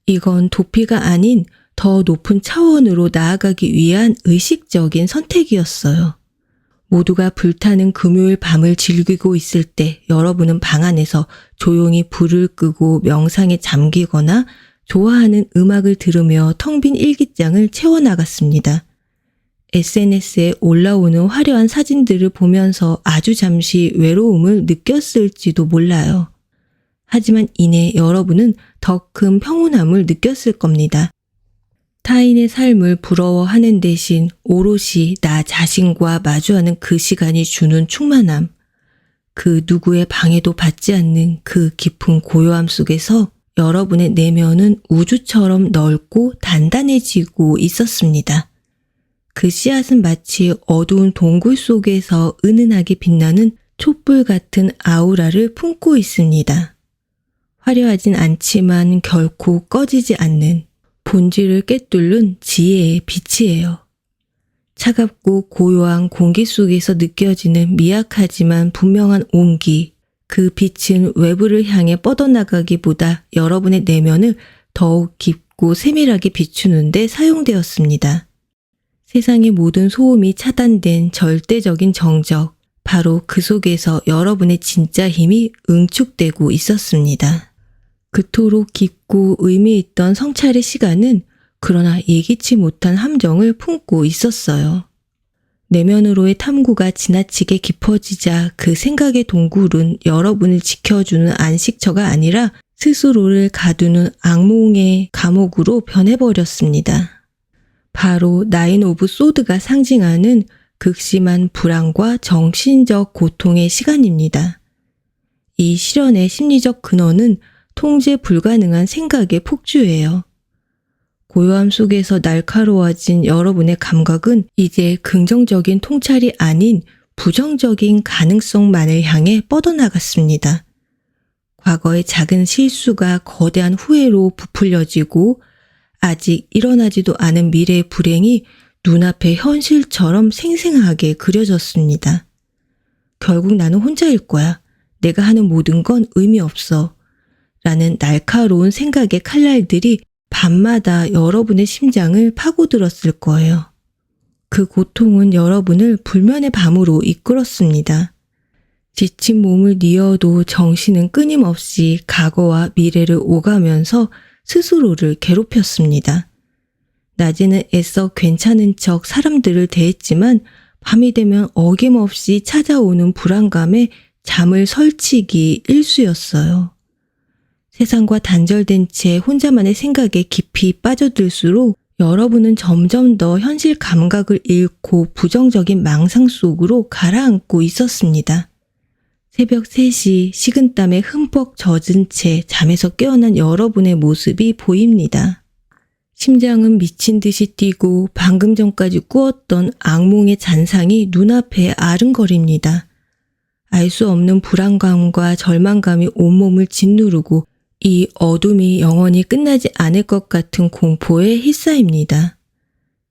이건 도피가 아닌 더 높은 차원으로 나아가기 위한 의식적인 선택이었어요. 모두가 불타는 금요일 밤을 즐기고 있을 때 여러분은 방 안에서 조용히 불을 끄고 명상에 잠기거나 좋아하는 음악을 들으며 텅 빈 일기장을 채워나갔습니다. SNS에 올라오는 화려한 사진들을 보면서 아주 잠시 외로움을 느꼈을지도 몰라요. 하지만 이내 여러분은 더 큰 평온함을 느꼈을 겁니다. 타인의 삶을 부러워하는 대신 오롯이 나 자신과 마주하는 그 시간이 주는 충만함, 그 누구의 방해도 받지 않는 그 깊은 고요함 속에서 여러분의 내면은 우주처럼 넓고 단단해지고 있었습니다. 그 씨앗은 마치 어두운 동굴 속에서 은은하게 빛나는 촛불 같은 아우라를 품고 있습니다. 화려하진 않지만 결코 꺼지지 않는 본질을 꿰뚫는 지혜의 빛이에요. 차갑고 고요한 공기 속에서 느껴지는 미약하지만 분명한 온기, 그 빛은 외부를 향해 뻗어나가기보다 여러분의 내면을 더욱 깊고 세밀하게 비추는 데 사용되었습니다. 세상의 모든 소음이 차단된 절대적인 정적, 바로 그 속에서 여러분의 진짜 힘이 응축되고 있었습니다. 그토록 깊고 의미 있던 성찰의 시간은 그러나 예기치 못한 함정을 품고 있었어요. 내면으로의 탐구가 지나치게 깊어지자 그 생각의 동굴은 여러분을 지켜주는 안식처가 아니라 스스로를 가두는 악몽의 감옥으로 변해버렸습니다. 바로 나인 오브 소드가 상징하는 극심한 불안과 정신적 고통의 시간입니다. 이 실현의 심리적 근원은 통제 불가능한 생각의 폭주예요. 고요함 속에서 날카로워진 여러분의 감각은 이제 긍정적인 통찰이 아닌 부정적인 가능성만을 향해 뻗어나갔습니다. 과거의 작은 실수가 거대한 후회로 부풀려지고 아직 일어나지도 않은 미래의 불행이 눈앞에 현실처럼 생생하게 그려졌습니다. 결국 나는 혼자일 거야. 내가 하는 모든 건 의미 없어. 라는 날카로운 생각의 칼날들이 밤마다 여러분의 심장을 파고들었을 거예요. 그 고통은 여러분을 불면의 밤으로 이끌었습니다. 지친 몸을 뉘어도 정신은 끊임없이 과거와 미래를 오가면서 스스로를 괴롭혔습니다. 낮에는 애써 괜찮은 척 사람들을 대했지만 밤이 되면 어김없이 찾아오는 불안감에 잠을 설치기 일쑤였어요. 세상과 단절된 채 혼자만의 생각에 깊이 빠져들수록 여러분은 점점 더 현실 감각을 잃고 부정적인 망상 속으로 가라앉고 있었습니다. 새벽 3시 식은땀에 흠뻑 젖은 채 잠에서 깨어난 여러분의 모습이 보입니다. 심장은 미친 듯이 뛰고 방금 전까지 꾸었던 악몽의 잔상이 눈앞에 아른거립니다. 알 수 없는 불안감과 절망감이 온몸을 짓누르고 이 어둠이 영원히 끝나지 않을 것 같은 공포에 휩싸입니다.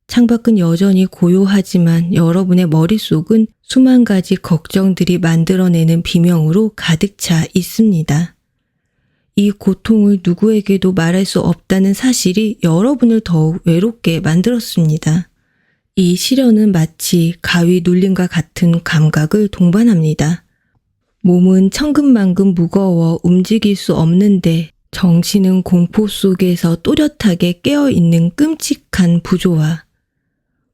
창밖은 여전히 고요하지만 여러분의 머릿속은 수만 가지 걱정들이 만들어내는 비명으로 가득 차 있습니다. 이 고통을 누구에게도 말할 수 없다는 사실이 여러분을 더욱 외롭게 만들었습니다. 이 시련은 마치 가위 눌림과 같은 감각을 동반합니다. 몸은 천근만근 무거워 움직일 수 없는데 정신은 공포 속에서 또렷하게 깨어있는 끔찍한 부조화.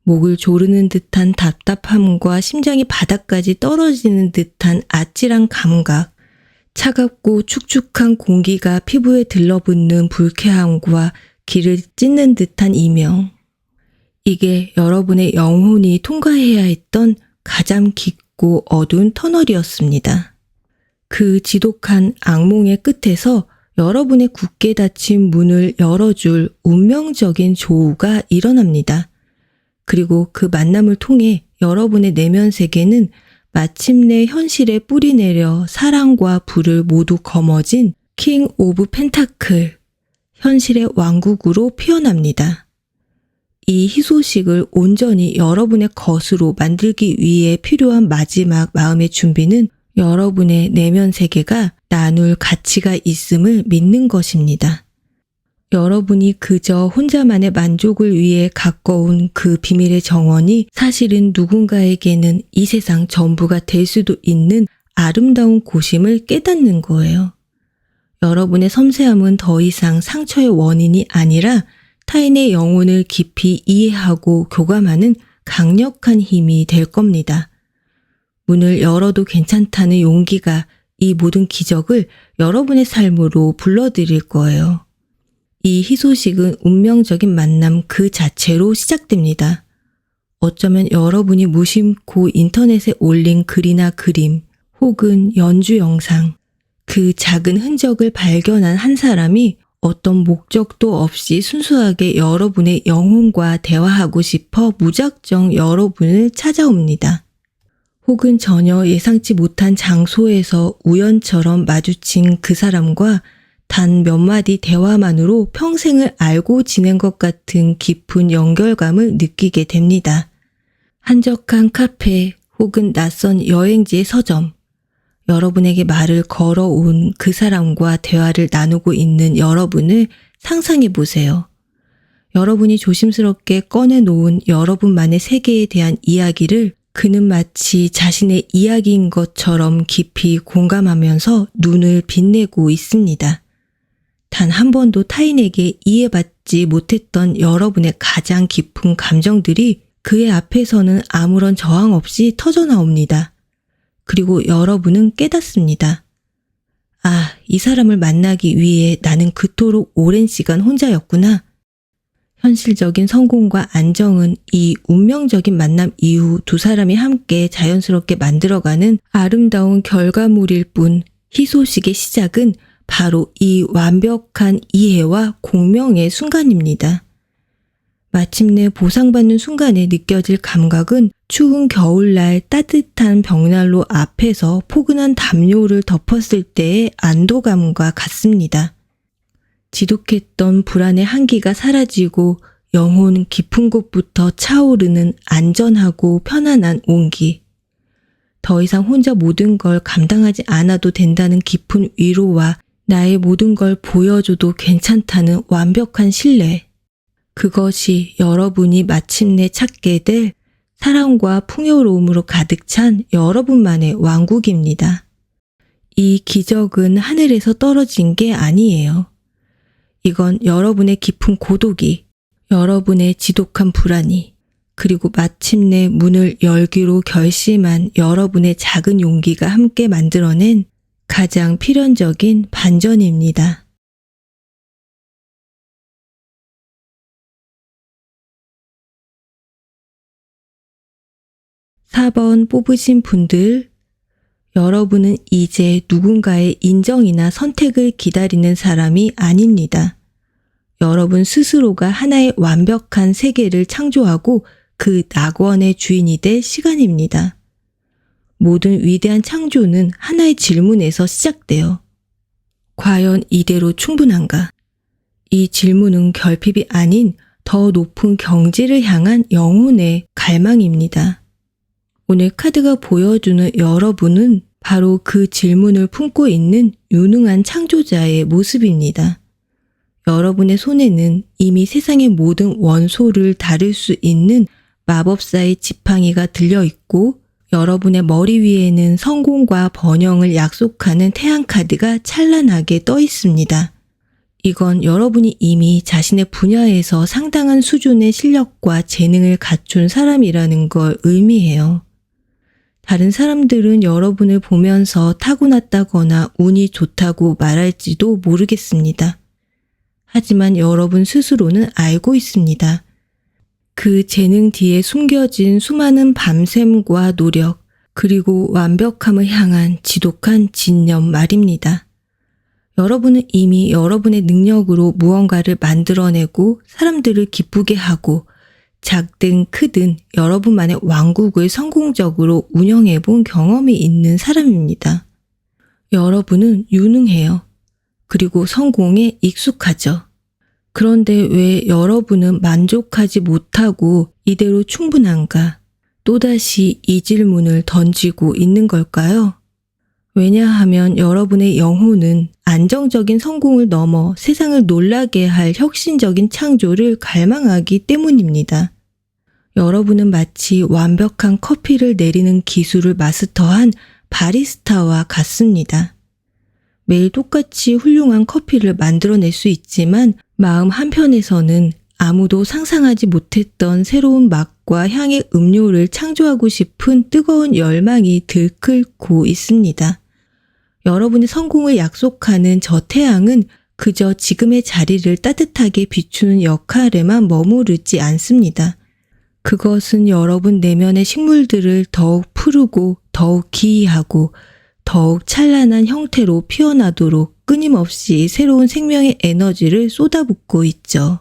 목을 조르는 듯한 답답함과 심장이 바닥까지 떨어지는 듯한 아찔한 감각, 차갑고 축축한 공기가 피부에 들러붙는 불쾌함과 귀를 찢는 듯한 이명. 이게 여러분의 영혼이 통과해야 했던 가장 깊고 어두운 터널이었습니다. 그 지독한 악몽의 끝에서 여러분의 굳게 닫힌 문을 열어줄 운명적인 조우가 일어납니다. 그리고 그 만남을 통해 여러분의 내면 세계는 마침내 현실에 뿌리내려 사랑과 불을 모두 거머쥔 킹 오브 펜타클, 현실의 왕국으로 피어납니다. 이 희소식을 온전히 여러분의 것으로 만들기 위해 필요한 마지막 마음의 준비는 여러분의 내면 세계가 나눌 가치가 있음을 믿는 것입니다. 여러분이 그저 혼자만의 만족을 위해 가꿔온 그 비밀의 정원이 사실은 누군가에게는 이 세상 전부가 될 수도 있는 아름다운 곳임을 깨닫는 거예요. 여러분의 섬세함은 더 이상 상처의 원인이 아니라 타인의 영혼을 깊이 이해하고 교감하는 강력한 힘이 될 겁니다. 문을 열어도 괜찮다는 용기가 이 모든 기적을 여러분의 삶으로 불러들일 거예요. 이 희소식은 운명적인 만남 그 자체로 시작됩니다. 어쩌면 여러분이 무심코 인터넷에 올린 글이나 그림 혹은 연주 영상, 그 작은 흔적을 발견한 한 사람이 어떤 목적도 없이 순수하게 여러분의 영혼과 대화하고 싶어 무작정 여러분을 찾아옵니다. 혹은 전혀 예상치 못한 장소에서 우연처럼 마주친 그 사람과 단 몇 마디 대화만으로 평생을 알고 지낸 것 같은 깊은 연결감을 느끼게 됩니다. 한적한 카페 혹은 낯선 여행지의 서점, 여러분에게 말을 걸어온 그 사람과 대화를 나누고 있는 여러분을 상상해 보세요. 여러분이 조심스럽게 꺼내놓은 여러분만의 세계에 대한 이야기를 그는 마치 자신의 이야기인 것처럼 깊이 공감하면서 눈을 빛내고 있습니다. 단 한 번도 타인에게 이해받지 못했던 여러분의 가장 깊은 감정들이 그의 앞에서는 아무런 저항 없이 터져나옵니다. 그리고 여러분은 깨닫습니다. 아, 이 사람을 만나기 위해 나는 그토록 오랜 시간 혼자였구나. 현실적인 성공과 안정은 이 운명적인 만남 이후 두 사람이 함께 자연스럽게 만들어가는 아름다운 결과물일 뿐, 희소식의 시작은 바로 이 완벽한 이해와 공명의 순간입니다. 마침내 보상받는 순간에 느껴질 감각은 추운 겨울날 따뜻한 벽난로 앞에서 포근한 담요를 덮었을 때의 안도감과 같습니다. 지독했던 불안의 한기가 사라지고 영혼 깊은 곳부터 차오르는 안전하고 편안한 온기. 더 이상 혼자 모든 걸 감당하지 않아도 된다는 깊은 위로와 나의 모든 걸 보여줘도 괜찮다는 완벽한 신뢰. 그것이 여러분이 마침내 찾게 될 사랑과 풍요로움으로 가득 찬 여러분만의 왕국입니다. 이 기적은 하늘에서 떨어진 게 아니에요. 이건 여러분의 깊은 고독이, 여러분의 지독한 불안이, 그리고 마침내 문을 열기로 결심한 여러분의 작은 용기가 함께 만들어낸 가장 필연적인 반전입니다. 4번 뽑으신 분들, 여러분은 이제 누군가의 인정이나 선택을 기다리는 사람이 아닙니다. 여러분 스스로가 하나의 완벽한 세계를 창조하고 그 낙원의 주인이 될 시간입니다. 모든 위대한 창조는 하나의 질문에서 시작돼요. 과연 이대로 충분한가? 이 질문은 결핍이 아닌 더 높은 경지를 향한 영혼의 갈망입니다. 오늘 카드가 보여주는 여러분은 바로 그 질문을 품고 있는 유능한 창조자의 모습입니다. 여러분의 손에는 이미 세상의 모든 원소를 다룰 수 있는 마법사의 지팡이가 들려있고 여러분의 머리 위에는 성공과 번영을 약속하는 태양 카드가 찬란하게 떠 있습니다. 이건 여러분이 이미 자신의 분야에서 상당한 수준의 실력과 재능을 갖춘 사람이라는 걸 의미해요. 다른 사람들은 여러분을 보면서 타고났다거나 운이 좋다고 말할지도 모르겠습니다. 하지만 여러분 스스로는 알고 있습니다. 그 재능 뒤에 숨겨진 수많은 밤샘과 노력, 그리고 완벽함을 향한 지독한 진념 말입니다. 여러분은 이미 여러분의 능력으로 무언가를 만들어내고 사람들을 기쁘게 하고 작든 크든 여러분만의 왕국을 성공적으로 운영해 본 경험이 있는 사람입니다. 여러분은 유능해요. 그리고 성공에 익숙하죠. 그런데 왜 여러분은 만족하지 못하고 이대로 충분한가? 또다시 이 질문을 던지고 있는 걸까요? 왜냐하면 여러분의 영혼은 안정적인 성공을 넘어 세상을 놀라게 할 혁신적인 창조를 갈망하기 때문입니다. 여러분은 마치 완벽한 커피를 내리는 기술을 마스터한 바리스타와 같습니다. 매일 똑같이 훌륭한 커피를 만들어낼 수 있지만 마음 한편에서는 아무도 상상하지 못했던 새로운 맛과 향의 음료를 창조하고 싶은 뜨거운 열망이 들끓고 있습니다. 여러분의 성공을 약속하는 저 태양은 그저 지금의 자리를 따뜻하게 비추는 역할에만 머무르지 않습니다. 그것은 여러분 내면의 식물들을 더욱 푸르고 더욱 기이하고 더욱 찬란한 형태로 피어나도록 끊임없이 새로운 생명의 에너지를 쏟아붓고 있죠.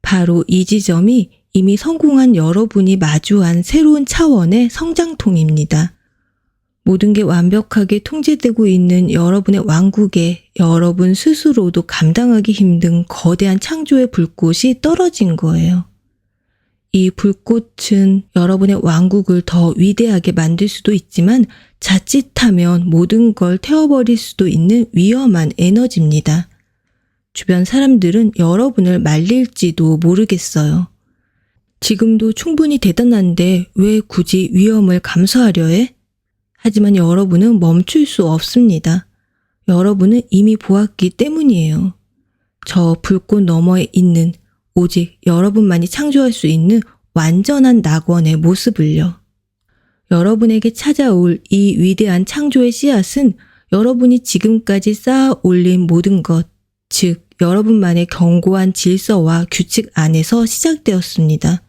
바로 이 지점이 이미 성공한 여러분이 마주한 새로운 차원의 성장통입니다. 모든 게 완벽하게 통제되고 있는 여러분의 왕국에 여러분 스스로도 감당하기 힘든 거대한 창조의 불꽃이 떨어진 거예요. 이 불꽃은 여러분의 왕국을 더 위대하게 만들 수도 있지만 자칫하면 모든 걸 태워버릴 수도 있는 위험한 에너지입니다. 주변 사람들은 여러분을 말릴지도 모르겠어요. 지금도 충분히 대단한데 왜 굳이 위험을 감수하려 해? 하지만 여러분은 멈출 수 없습니다. 여러분은 이미 보았기 때문이에요. 저 불꽃 너머에 있는 오직 여러분만이 창조할 수 있는 완전한 낙원의 모습을요. 여러분에게 찾아올 이 위대한 창조의 씨앗은 여러분이 지금까지 쌓아 올린 모든 것, 즉 여러분만의 견고한 질서와 규칙 안에서 시작되었습니다.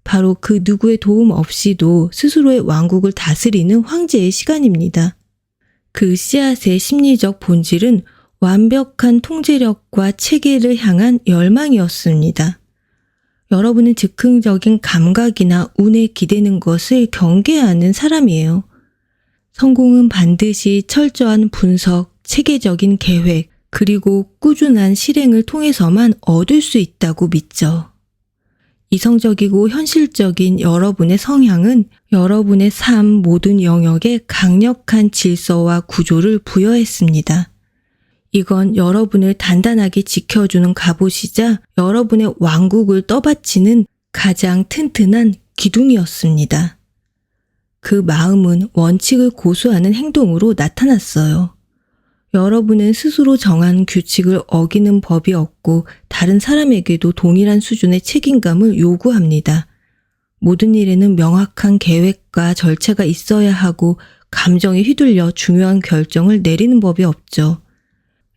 바로 그 누구의 도움 없이도 스스로의 왕국을 다스리는 황제의 시간입니다. 그 씨앗의 심리적 본질은 완벽한 통제력과 체계를 향한 열망이었습니다. 여러분은 즉흥적인 감각이나 운에 기대는 것을 경계하는 사람이에요. 성공은 반드시 철저한 분석, 체계적인 계획, 그리고 꾸준한 실행을 통해서만 얻을 수 있다고 믿죠. 이성적이고 현실적인 여러분의 성향은 여러분의 삶 모든 영역에 강력한 질서와 구조를 부여했습니다. 이건 여러분을 단단하게 지켜주는 갑옷이자 여러분의 왕국을 떠받치는 가장 튼튼한 기둥이었습니다. 그 마음은 원칙을 고수하는 행동으로 나타났어요. 여러분은 스스로 정한 규칙을 어기는 법이 없고 다른 사람에게도 동일한 수준의 책임감을 요구합니다. 모든 일에는 명확한 계획과 절차가 있어야 하고 감정에 휘둘려 중요한 결정을 내리는 법이 없죠.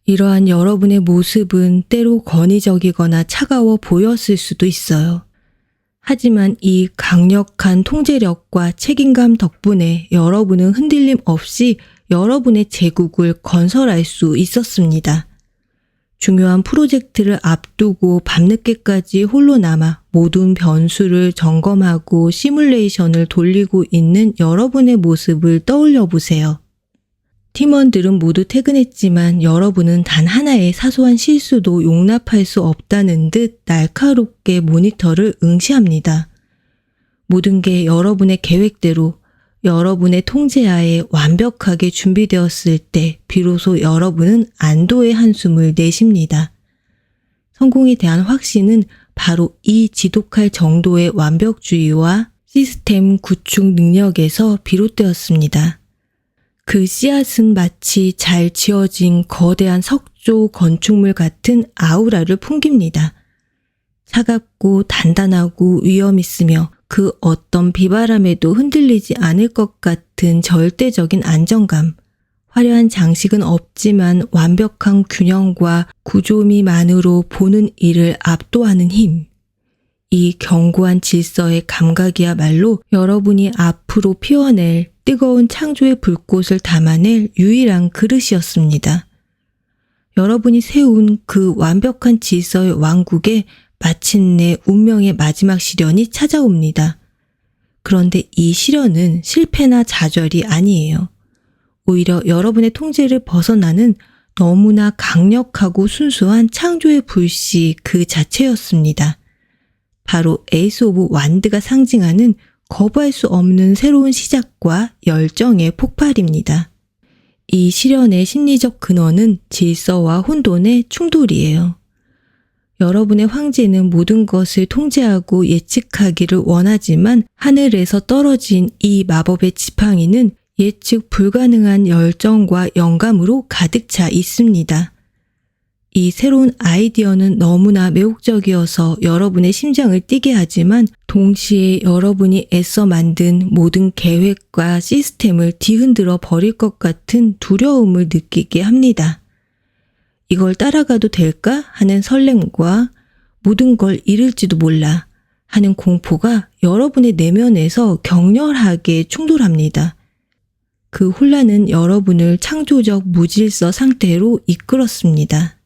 이러한 여러분의 모습은 때로 권위적이거나 차가워 보였을 수도 있어요. 하지만 이 강력한 통제력과 책임감 덕분에 여러분은 흔들림 없이 여러분의 제국을 건설할 수 있었습니다. 중요한 프로젝트를 앞두고 밤늦게까지 홀로 남아 모든 변수를 점검하고 시뮬레이션을 돌리고 있는 여러분의 모습을 떠올려 보세요. 팀원들은 모두 퇴근했지만 여러분은 단 하나의 사소한 실수도 용납할 수 없다는 듯 날카롭게 모니터를 응시합니다. 모든 게 여러분의 계획대로 여러분의 통제하에 완벽하게 준비되었을 때 비로소 여러분은 안도의 한숨을 내쉽니다. 성공에 대한 확신은 바로 이 지독할 정도의 완벽주의와 시스템 구축 능력에서 비롯되었습니다. 그 씨앗은 마치 잘 지어진 거대한 석조 건축물 같은 아우라를 풍깁니다. 차갑고 단단하고 위험 있으며 그 어떤 비바람에도 흔들리지 않을 것 같은 절대적인 안정감. 화려한 장식은 없지만 완벽한 균형과 구조미만으로 보는 이를 압도하는 힘. 이 견고한 질서의 감각이야말로 여러분이 앞으로 피워낼 뜨거운 창조의 불꽃을 담아낼 유일한 그릇이었습니다. 여러분이 세운 그 완벽한 질서의 왕국에 마침내 운명의 마지막 시련이 찾아옵니다. 그런데 이 시련은 실패나 좌절이 아니에요. 오히려 여러분의 통제를 벗어나는 너무나 강력하고 순수한 창조의 불씨 그 자체였습니다. 바로 에이스 오브 완드가 상징하는 거부할 수 없는 새로운 시작과 열정의 폭발입니다. 이 시련의 심리적 근원은 질서와 혼돈의 충돌이에요. 여러분의 황제는 모든 것을 통제하고 예측하기를 원하지만 하늘에서 떨어진 이 마법의 지팡이는 예측 불가능한 열정과 영감으로 가득 차 있습니다. 이 새로운 아이디어는 너무나 매혹적이어서 여러분의 심장을 뛰게 하지만 동시에 여러분이 애써 만든 모든 계획과 시스템을 뒤흔들어 버릴 것 같은 두려움을 느끼게 합니다. 이걸 따라가도 될까 하는 설렘과 모든 걸 잃을지도 몰라 하는 공포가 여러분의 내면에서 격렬하게 충돌합니다. 그 혼란은 여러분을 창조적 무질서 상태로 이끌었습니다.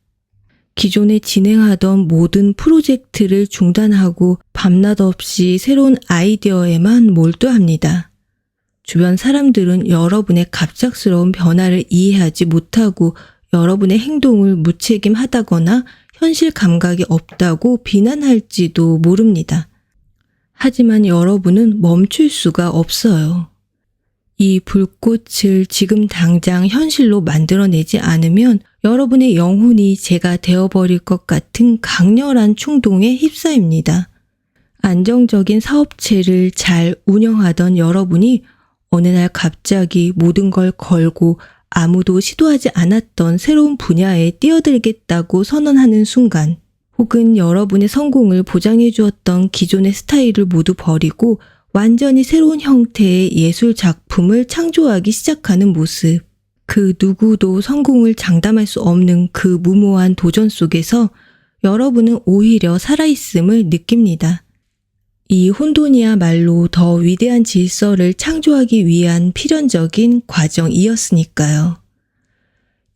기존에 진행하던 모든 프로젝트를 중단하고 밤낮 없이 새로운 아이디어에만 몰두합니다. 주변 사람들은 여러분의 갑작스러운 변화를 이해하지 못하고 여러분의 행동을 무책임하다거나 현실 감각이 없다고 비난할지도 모릅니다. 하지만 여러분은 멈출 수가 없어요. 이 불꽃을 지금 당장 현실로 만들어내지 않으면 여러분의 영혼이 재가 되어버릴 것 같은 강렬한 충동에 휩싸입니다. 안정적인 사업체를 잘 운영하던 여러분이 어느 날 갑자기 모든 걸 걸고 아무도 시도하지 않았던 새로운 분야에 뛰어들겠다고 선언하는 순간, 혹은 여러분의 성공을 보장해 주었던 기존의 스타일을 모두 버리고 완전히 새로운 형태의 예술 작품을 창조하기 시작하는 모습. 그 누구도 성공을 장담할 수 없는 그 무모한 도전 속에서 여러분은 오히려 살아있음을 느낍니다. 이 혼돈이야말로 더 위대한 질서를 창조하기 위한 필연적인 과정이었으니까요.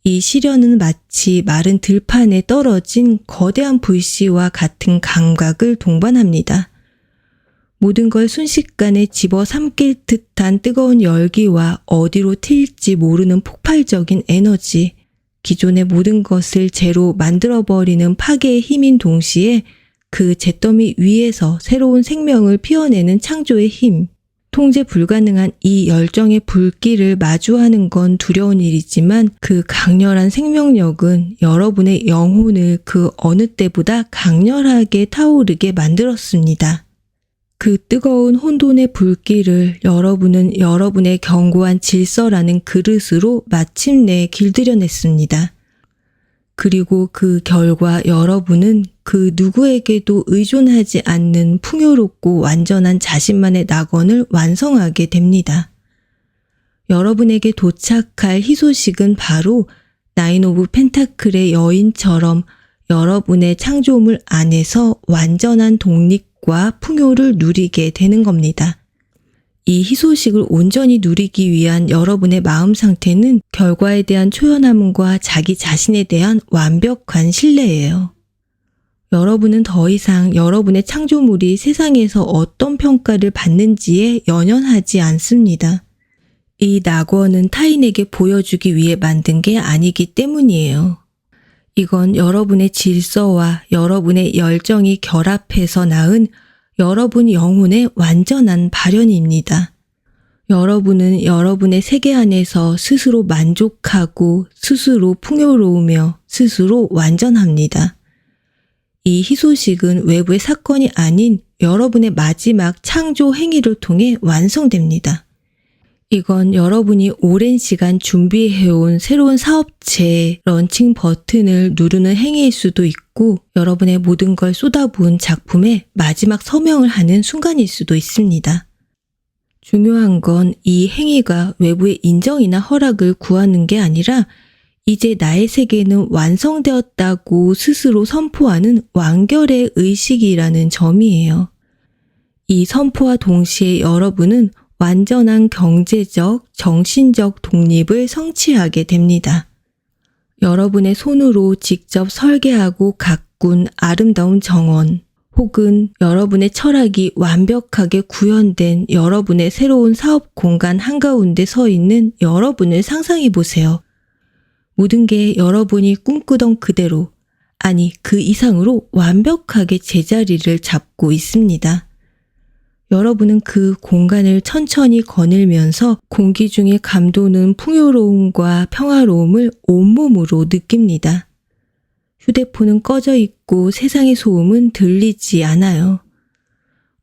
이 시련은 마치 마른 들판에 떨어진 거대한 불씨와 같은 감각을 동반합니다. 모든 걸 순식간에 집어삼킬 듯한 뜨거운 열기와 어디로 튈지 모르는 폭발적인 에너지, 기존의 모든 것을 재로 만들어버리는 파괴의 힘인 동시에 그 잿더미 위에서 새로운 생명을 피워내는 창조의 힘, 통제 불가능한 이 열정의 불길을 마주하는 건 두려운 일이지만 그 강렬한 생명력은 여러분의 영혼을 그 어느 때보다 강렬하게 타오르게 만들었습니다. 그 뜨거운 혼돈의 불길을 여러분은 여러분의 견고한 질서라는 그릇으로 마침내 길들여냈습니다. 그리고 그 결과 여러분은 그 누구에게도 의존하지 않는 풍요롭고 완전한 자신만의 낙원을 완성하게 됩니다. 여러분에게 도착할 희소식은 바로 나인 오브 펜타클의 여인처럼 여러분의 창조물 안에서 완전한 독립과 풍요를 누리게 되는 겁니다. 이 희소식을 온전히 누리기 위한 여러분의 마음 상태는 결과에 대한 초연함과 자기 자신에 대한 완벽한 신뢰예요. 여러분은 더 이상 여러분의 창조물이 세상에서 어떤 평가를 받는지에 연연하지 않습니다. 이 낙원은 타인에게 보여주기 위해 만든 게 아니기 때문이에요. 이건 여러분의 질서와 여러분의 열정이 결합해서 낳은 여러분 영혼의 완전한 발현입니다. 여러분은 여러분의 세계 안에서 스스로 만족하고 스스로 풍요로우며 스스로 완전합니다. 이 희소식은 외부의 사건이 아닌 여러분의 마지막 창조 행위를 통해 완성됩니다. 이건 여러분이 오랜 시간 준비해온 새로운 사업체의 런칭 버튼을 누르는 행위일 수도 있고 여러분의 모든 걸 쏟아부은 작품의 마지막 서명을 하는 순간일 수도 있습니다. 중요한 건 이 행위가 외부의 인정이나 허락을 구하는 게 아니라 이제 나의 세계는 완성되었다고 스스로 선포하는 완결의 의식이라는 점이에요. 이 선포와 동시에 여러분은 완전한 경제적, 정신적 독립을 성취하게 됩니다. 여러분의 손으로 직접 설계하고 가꾼 아름다운 정원, 혹은 여러분의 철학이 완벽하게 구현된 여러분의 새로운 사업 공간 한가운데 서 있는 여러분을 상상해 보세요. 모든 게 여러분이 꿈꾸던 그대로, 아니 그 이상으로 완벽하게 제자리를 잡고 있습니다. 여러분은 그 공간을 천천히 거닐면서 공기 중에 감도는 풍요로움과 평화로움을 온몸으로 느낍니다. 휴대폰은 꺼져 있고 세상의 소음은 들리지 않아요.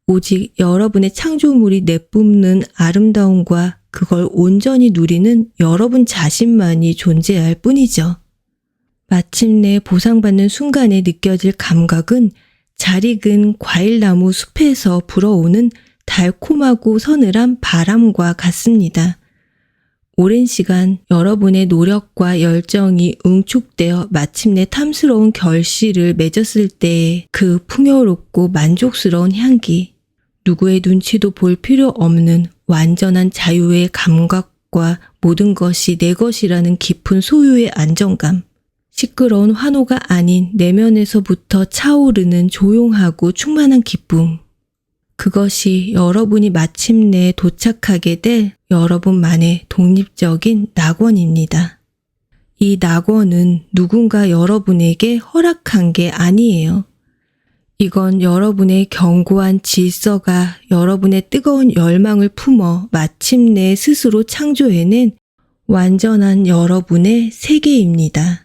오직 여러분의 창조물이 내뿜는 아름다움과 그걸 온전히 누리는 여러분 자신만이 존재할 뿐이죠. 마침내 보상받는 순간에 느껴질 감각은 잘 익은 과일나무 숲에서 불어오는 달콤하고 서늘한 바람과 같습니다. 오랜 시간 여러분의 노력과 열정이 응축되어 마침내 탐스러운 결실을 맺었을 때의 그 풍요롭고 만족스러운 향기, 누구의 눈치도 볼 필요 없는 완전한 자유의 감각과 모든 것이 내 것이라는 깊은 소유의 안정감, 시끄러운 환호가 아닌 내면에서부터 차오르는 조용하고 충만한 기쁨. 그것이 여러분이 마침내 도착하게 될 여러분만의 독립적인 낙원입니다. 이 낙원은 누군가 여러분에게 허락한 게 아니에요. 이건 여러분의 견고한 질서가 여러분의 뜨거운 열망을 품어 마침내 스스로 창조해낸 완전한 여러분의 세계입니다.